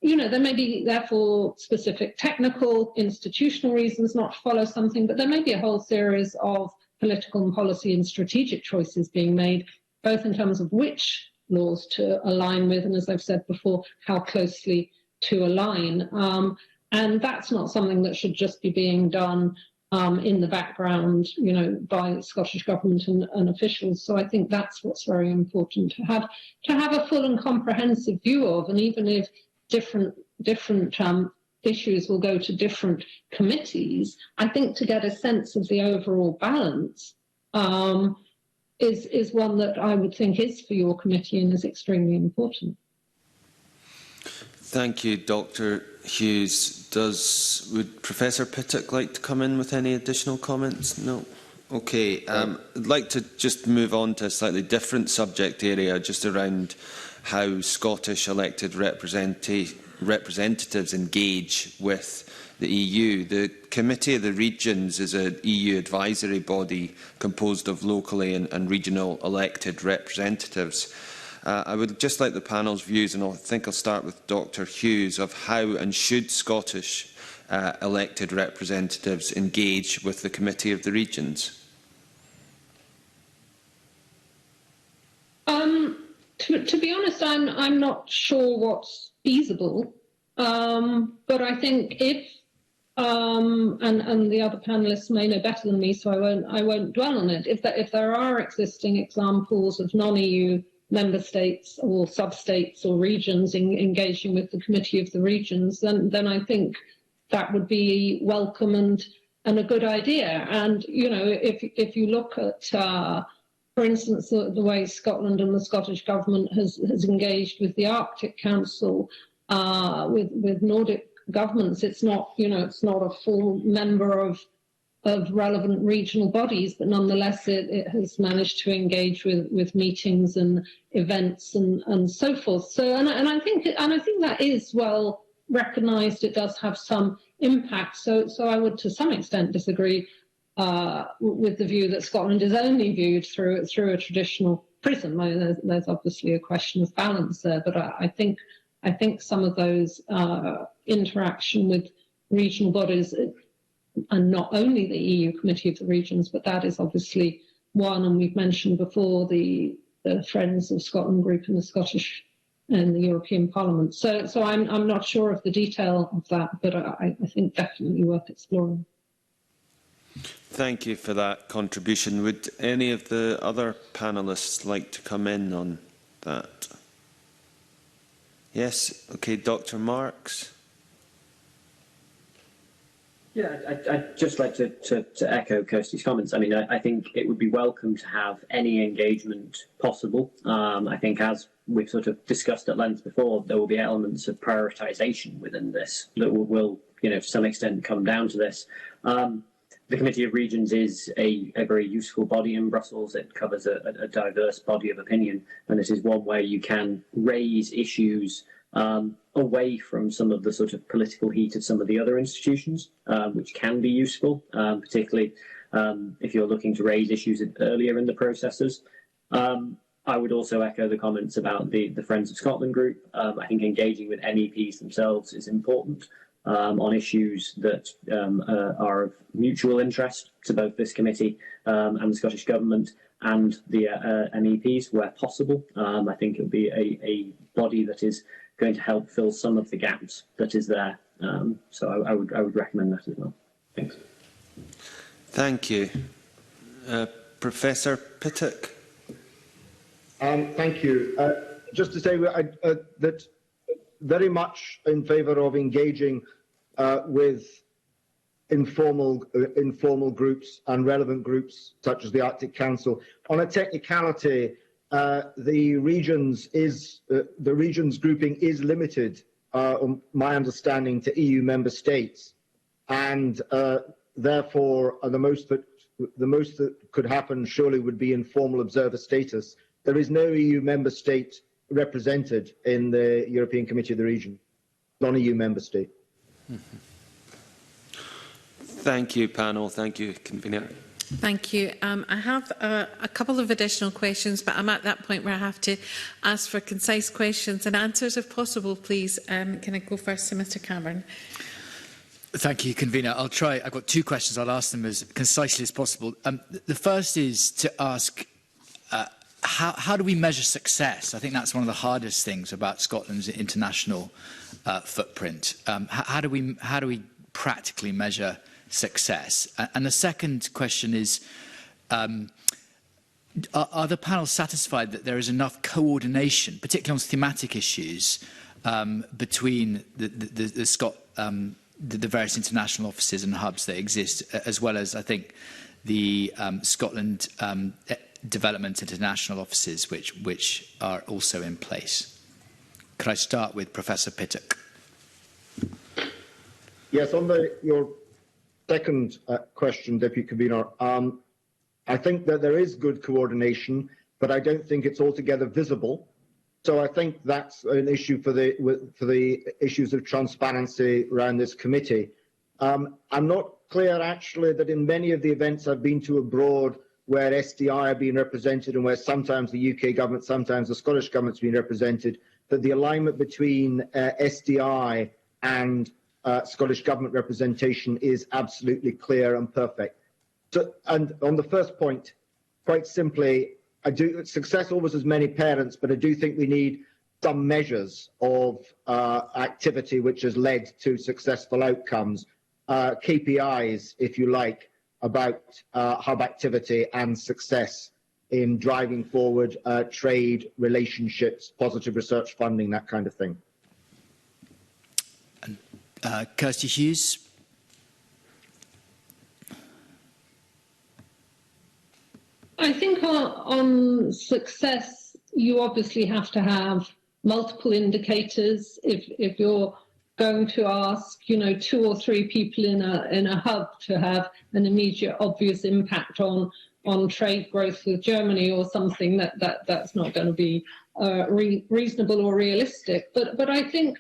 there may be, therefore, specific technical, institutional reasons not to follow something, but there may be a whole series of political and policy and strategic choices being made, both in terms of which laws to align with, and as I've said before, how closely to align. And that's not something that should just be being done in the background, by the Scottish Government and officials. So I think that's what's very important to have a full and comprehensive view of, and even if different issues will go to different committees, I think to get a sense of the overall balance is one that I would think is for your committee and is extremely important. Thank you, Dr. Hughes. Would Professor Pittock like to come in with any additional comments? No. Okay. I'd like to just move on to a slightly different subject area, just around how Scottish elected representatives engage with the EU. The Committee of the Regions is an EU advisory body composed of locally and regional elected representatives. I would just like the panel's views, and I think I'll start with Dr Hughes, of how and should Scottish elected representatives engage with the Committee of the Regions? To be honest, I'm not sure what's feasible, but I think if and the other panelists may know better than me, so I won't dwell on it. If there are existing examples of non-EU member states or sub-states or regions engaging with the Committee of the Regions, then I think that would be welcome and a good idea. And you know, if you look at for instance, the way Scotland and the Scottish Government has engaged with the Arctic Council, with Nordic governments, it's not, you know, it's not a full member of relevant regional bodies, but nonetheless it has managed to engage with meetings and events and so forth. So and I think that is well recognised. It does have some impact. So I would to some extent disagree with the view that Scotland is only viewed through a traditional prism. I mean, there's obviously a question of balance there, but I think some of those interaction with regional bodies, and not only the EU Committee of the Regions, but that is obviously one, and we've mentioned before the Friends of Scotland group in the Scottish and the European Parliament. So I'm not sure of the detail of that, but I think definitely worth exploring. Thank you for that contribution. Would any of the other panellists like to come in on that? Yes, okay, Dr. Marks. Yeah, I'd just like to echo Kirsty's comments. I mean, I think it would be welcome to have any engagement possible. I think, as we've sort of discussed at length before, there will be elements of prioritisation within this that will, you know, to some extent come down to this. The Committee of Regions is a very useful body in Brussels. It covers a diverse body of opinion, and this is one where you can raise issues away from some of the sort of political heat of some of the other institutions, which can be useful, particularly if you're looking to raise issues earlier in the processes. I would also echo the comments about the Friends of Scotland group. I think engaging with MEPs themselves is important on issues that are of mutual interest to both this committee and the Scottish Government and the MEPs where possible. I think it would be a body that is going to help fill some of the gaps that is there. So I would recommend that as well. Thanks. Thank you. Professor Pittock. Thank you. Just to say that very much in favour of engaging with informal groups and relevant groups such as the Arctic Council. On a technicality, the regions grouping is limited, on my understanding, to EU member states, and therefore the most that could happen surely would be informal observer status. There is no EU member state represented in the European Committee of the Region, non-EU member state. Thank you, panel. Thank you, convener. Thank you. I have a couple of additional questions, but I'm at that point where I have to ask for concise questions and answers, if possible, please. Can I go first to Mr. Cameron? Thank you, convener. I'll try. I've got two questions. I'll ask them as concisely as possible. The first is to ask, how do we measure success? I think that's one of the hardest things about Scotland's international footprint. How do we practically measure success? And the second question is, are the panel satisfied that there is enough coordination, particularly on thematic issues, between the various international offices and hubs that exist, as well as, I think, the Scotland Development International offices, which are also in place? Could I start with Professor Pittock? Yes, on your second question, Deputy Convener, I think that there is good coordination, but I don't think it's altogether visible. So I think that's an issue for the issues of transparency around this committee. I'm not clear, actually, that in many of the events I've been to abroad where SDI are being represented and where sometimes the UK government, sometimes the Scottish government's been represented, that the alignment between SDI and Scottish government representation is absolutely clear and perfect. So, and on the first point, quite simply, success always has many parents, but I do think we need some measures of activity which has led to successful outcomes, KPIs, if you like, about hub activity and success in driving forward trade, relationships, positive research funding, that kind of thing. Kirsty Hughes. I think on success, you obviously have to have multiple indicators. If you're going to ask, 2 or 3 people in a hub to have an immediate, obvious impact on trade growth with Germany or something, that's not going to be reasonable or realistic. But I think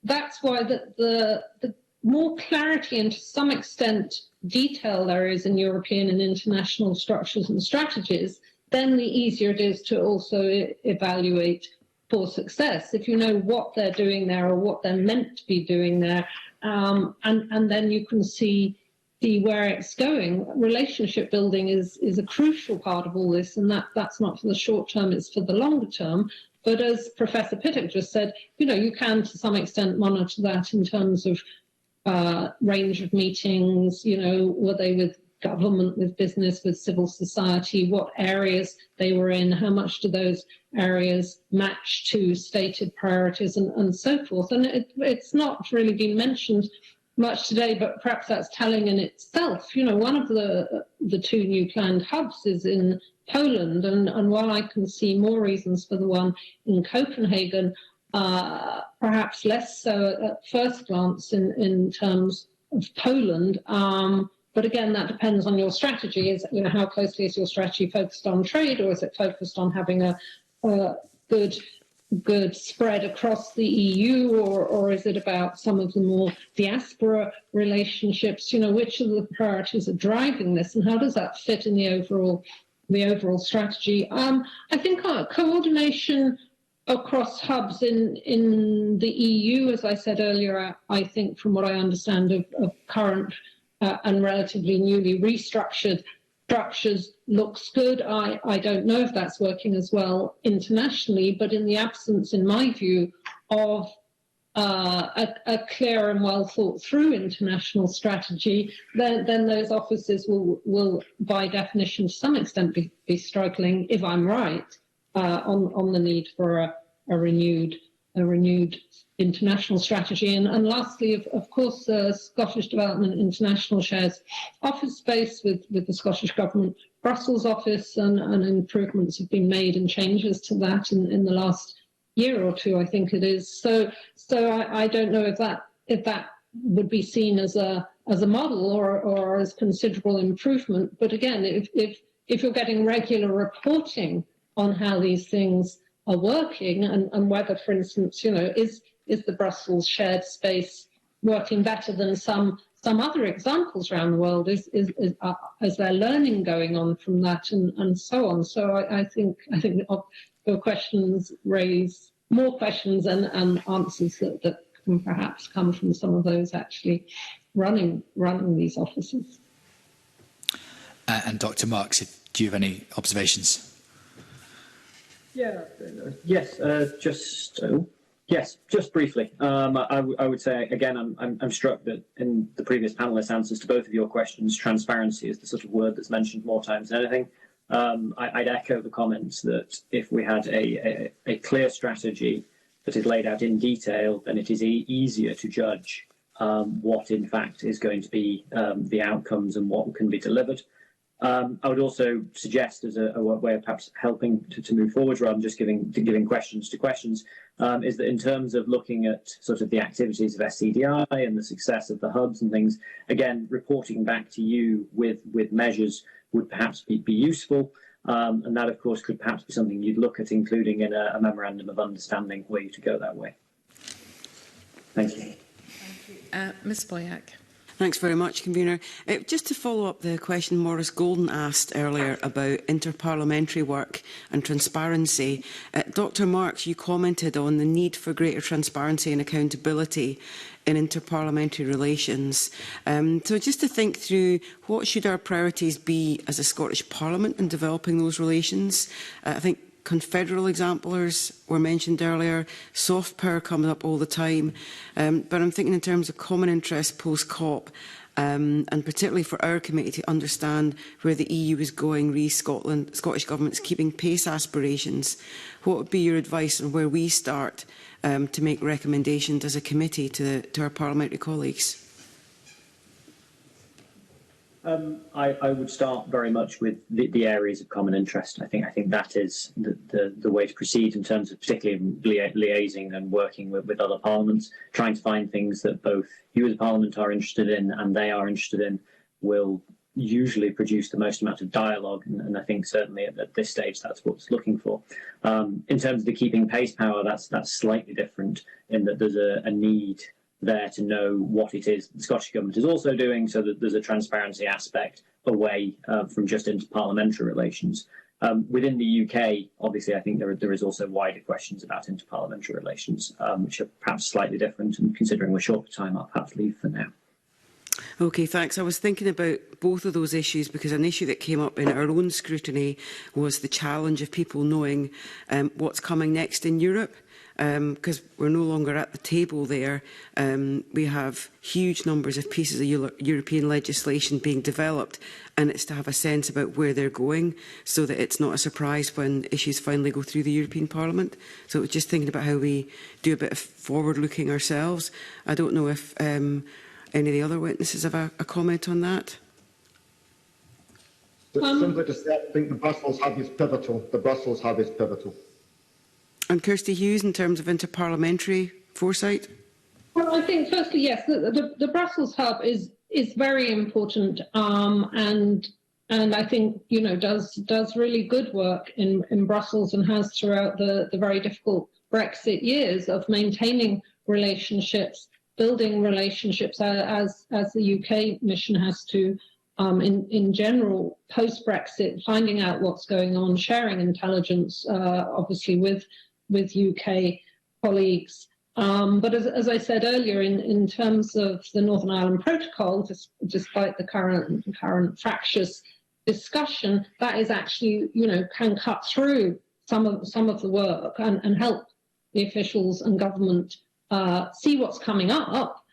that's why the more clarity and to some extent detail there is in European and international structures and strategies, then the easier it is to also evaluate for success. If you know what they're doing there or what they're meant to be doing there, and then you can see where it's going. Relationship building is a crucial part of all this, and that's not for the short term, it's for the longer term. But as Professor Pittock just said, you can to some extent monitor that in terms of range of meetings, were they with government, with business, with civil society, what areas they were in, how much do those areas match to stated priorities and so forth. And it's not really been mentioned much today, but perhaps that's telling in itself. One of the 2 new planned hubs is in Poland, and while I can see more reasons for the one in Copenhagen, perhaps less so at first glance in terms of Poland. But again, that depends on your strategy. How closely is your strategy focused on trade, or is it focused on having a good spread across the EU, or is it about some of the more diaspora relationships? Which of the priorities are driving this, and how does that fit in the overall strategy? I think coordination across hubs in the EU, as I said earlier, I think from what I understand of current and relatively newly restructured structures looks good. I don't know if that's working as well internationally, but in the absence, in my view, of a clear and well thought through international strategy, then those offices will by definition to some extent be struggling, if I'm right, on the need for a renewed international strategy. And lastly, of course, Scottish Development International shares office space with the Scottish Government Brussels office, and improvements have been made and changes to that in the last year or 2, I think it is. So I don't know if that would be seen as a model or as considerable improvement. But again, if you're getting regular reporting on how these things are working and whether, for instance, is the Brussels shared space working better than some other examples around the world? Is there learning going on from that and so on? So I think your questions raise more questions and answers that can perhaps come from some of those actually running these offices. And Dr. Marks, do you have any observations? Yes, just briefly. I would say again, I'm struck that in the previous panelists' answers to both of your questions, transparency is the sort of word that's mentioned more times than anything. I'd echo the comments that if we had a clear strategy that is laid out in detail, then it is easier to judge what in fact is going to be the outcomes and what can be delivered. I would also suggest, as a way of perhaps helping to move forward rather than just giving questions to questions, is that in terms of looking at sort of the activities of SCDI and the success of the hubs and things, again, reporting back to you with measures would perhaps be useful. And that, of course, could perhaps be something you'd look at including in a memorandum of understanding were you to go that way. Thank you. Ms. Boyack. Thanks very much, Convener. Just to follow up the question Maurice Golden asked earlier about interparliamentary work and transparency, Dr Marks, you commented on the need for greater transparency and accountability in interparliamentary relations. So just to think through, what should our priorities be as a Scottish Parliament in developing those relations? I think confederal exemplars were mentioned earlier. Soft power comes up all the time. But I'm thinking in terms of common interest post-COP, and particularly for our committee to understand where the EU is going, Scottish Government's keeping pace aspirations. What would be your advice on where we start to make recommendations as a committee to our parliamentary colleagues? I would start very much with the areas of common interest. I think that is the way to proceed in terms of particularly liaising and working with other parliaments, trying to find things that both you as a parliament are interested in and they are interested in will usually produce the most amount of dialogue, and I think certainly at this stage that's what's looking for. In terms of the keeping pace power, that's slightly different in that there's a need there to know what it is the Scottish Government is also doing, so that there's a transparency aspect away from just interparliamentary relations. Within the UK, obviously, I think there is also wider questions about interparliamentary relations, which are perhaps slightly different, and considering we're short for time, I'll perhaps leave for now. OK, thanks. I was thinking about both of those issues because an issue that came up in our own scrutiny was the challenge of people knowing what's coming next in Europe. Because we're no longer at the table there. We have huge numbers of pieces of European legislation being developed, and it's to have a sense about where they're going so that it's not a surprise when issues finally go through the European Parliament. So just thinking about how we do a bit of forward-looking ourselves. I don't know if any of the other witnesses have a comment on that. Simply to say, I think the Brussels hub is pivotal. The Brussels hub is pivotal. And Kirsty Hughes, in terms of interparliamentary foresight? Well, I think firstly, yes, the Brussels hub is very important, and I think does really good work in Brussels and has throughout the very difficult Brexit years of maintaining relationships, building relationships as the UK mission has to. In general, post-Brexit, finding out what's going on, sharing intelligence, obviously with UK colleagues. But as I said earlier, in terms of the Northern Ireland Protocol, despite the current fractious discussion, that is actually, can cut through some of the work and help the officials and government see what's coming up.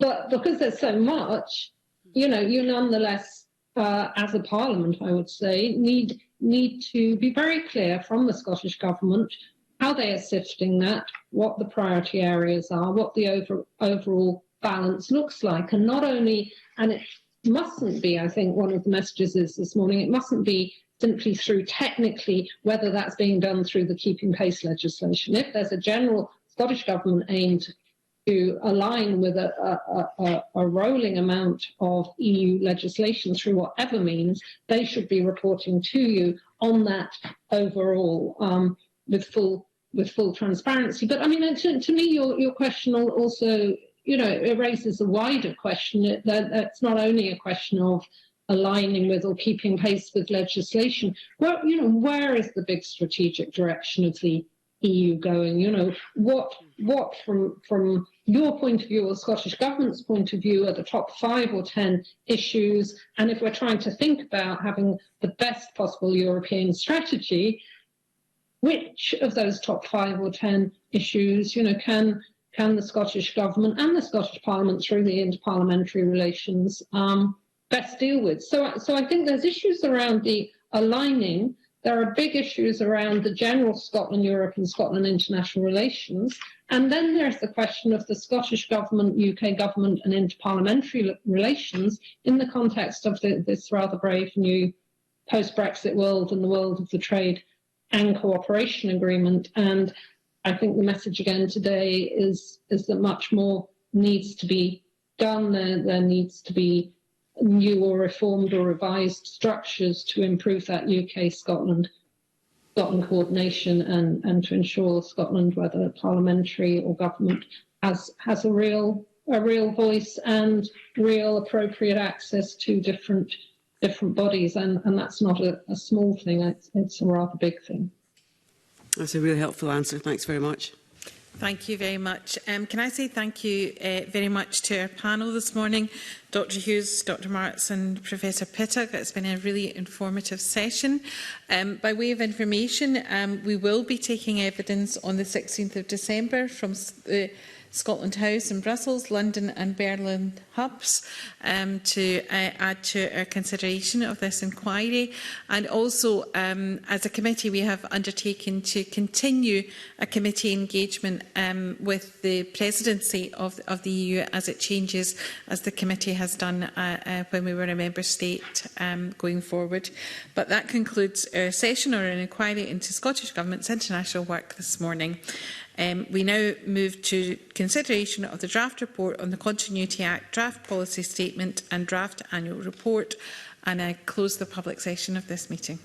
But because there's so much, you nonetheless, as a parliament, I would say, need to be very clear from the Scottish Government how they are sifting that, what the priority areas are, what the overall balance looks like. And not only, and it mustn't be, I think one of the messages is this morning, it mustn't be simply through technically whether that's being done through the keeping pace legislation. If there's a general Scottish Government aim to align with a rolling amount of EU legislation through whatever means, they should be reporting to you on that overall with full transparency. But I mean, to me, your question also, it raises a wider question. That's not only a question of aligning with or keeping pace with legislation. Well, where is the big strategic direction of the EU going? What from your point of view or Scottish Government's point of view are the top 5 or 10 issues? And if we're trying to think about having the best possible European strategy, which of those top 5 or 10 issues, can the Scottish Government and the Scottish Parliament through the interparliamentary relations best deal with? So I think there's issues around the aligning. There are big issues around the general Scotland-Europe and Scotland international relations. And then there's the question of the Scottish Government, UK Government and interparliamentary relations in the context of this rather brave new post-Brexit world and the world of the trade and cooperation agreement. And I think the message again today is that much more needs to be done. There needs to be new or reformed or revised structures to improve that UK-Scotland coordination and to ensure Scotland, whether parliamentary or government, has a real a real voice and real appropriate access to different bodies, and that's not a small thing, it's a rather big thing. That's a really helpful answer. Thanks very much. Thank you very much. Can I say thank you very much to our panel this morning, Dr Hughes, Dr Marks and Professor Pittock. It's been a really informative session. By way of information, we will be taking evidence on the 16th of December from the Scotland House in Brussels, London and Berlin hubs to add to our consideration of this inquiry. And also, as a committee, we have undertaken to continue a committee engagement with the presidency of the EU as it changes, as the committee has done when we were a member state going forward. But that concludes our session or an inquiry into Scottish Government's international work this morning. We now move to consideration of the draft report on the Continuity Act, draft policy statement and draft annual report, and I close the public session of this meeting.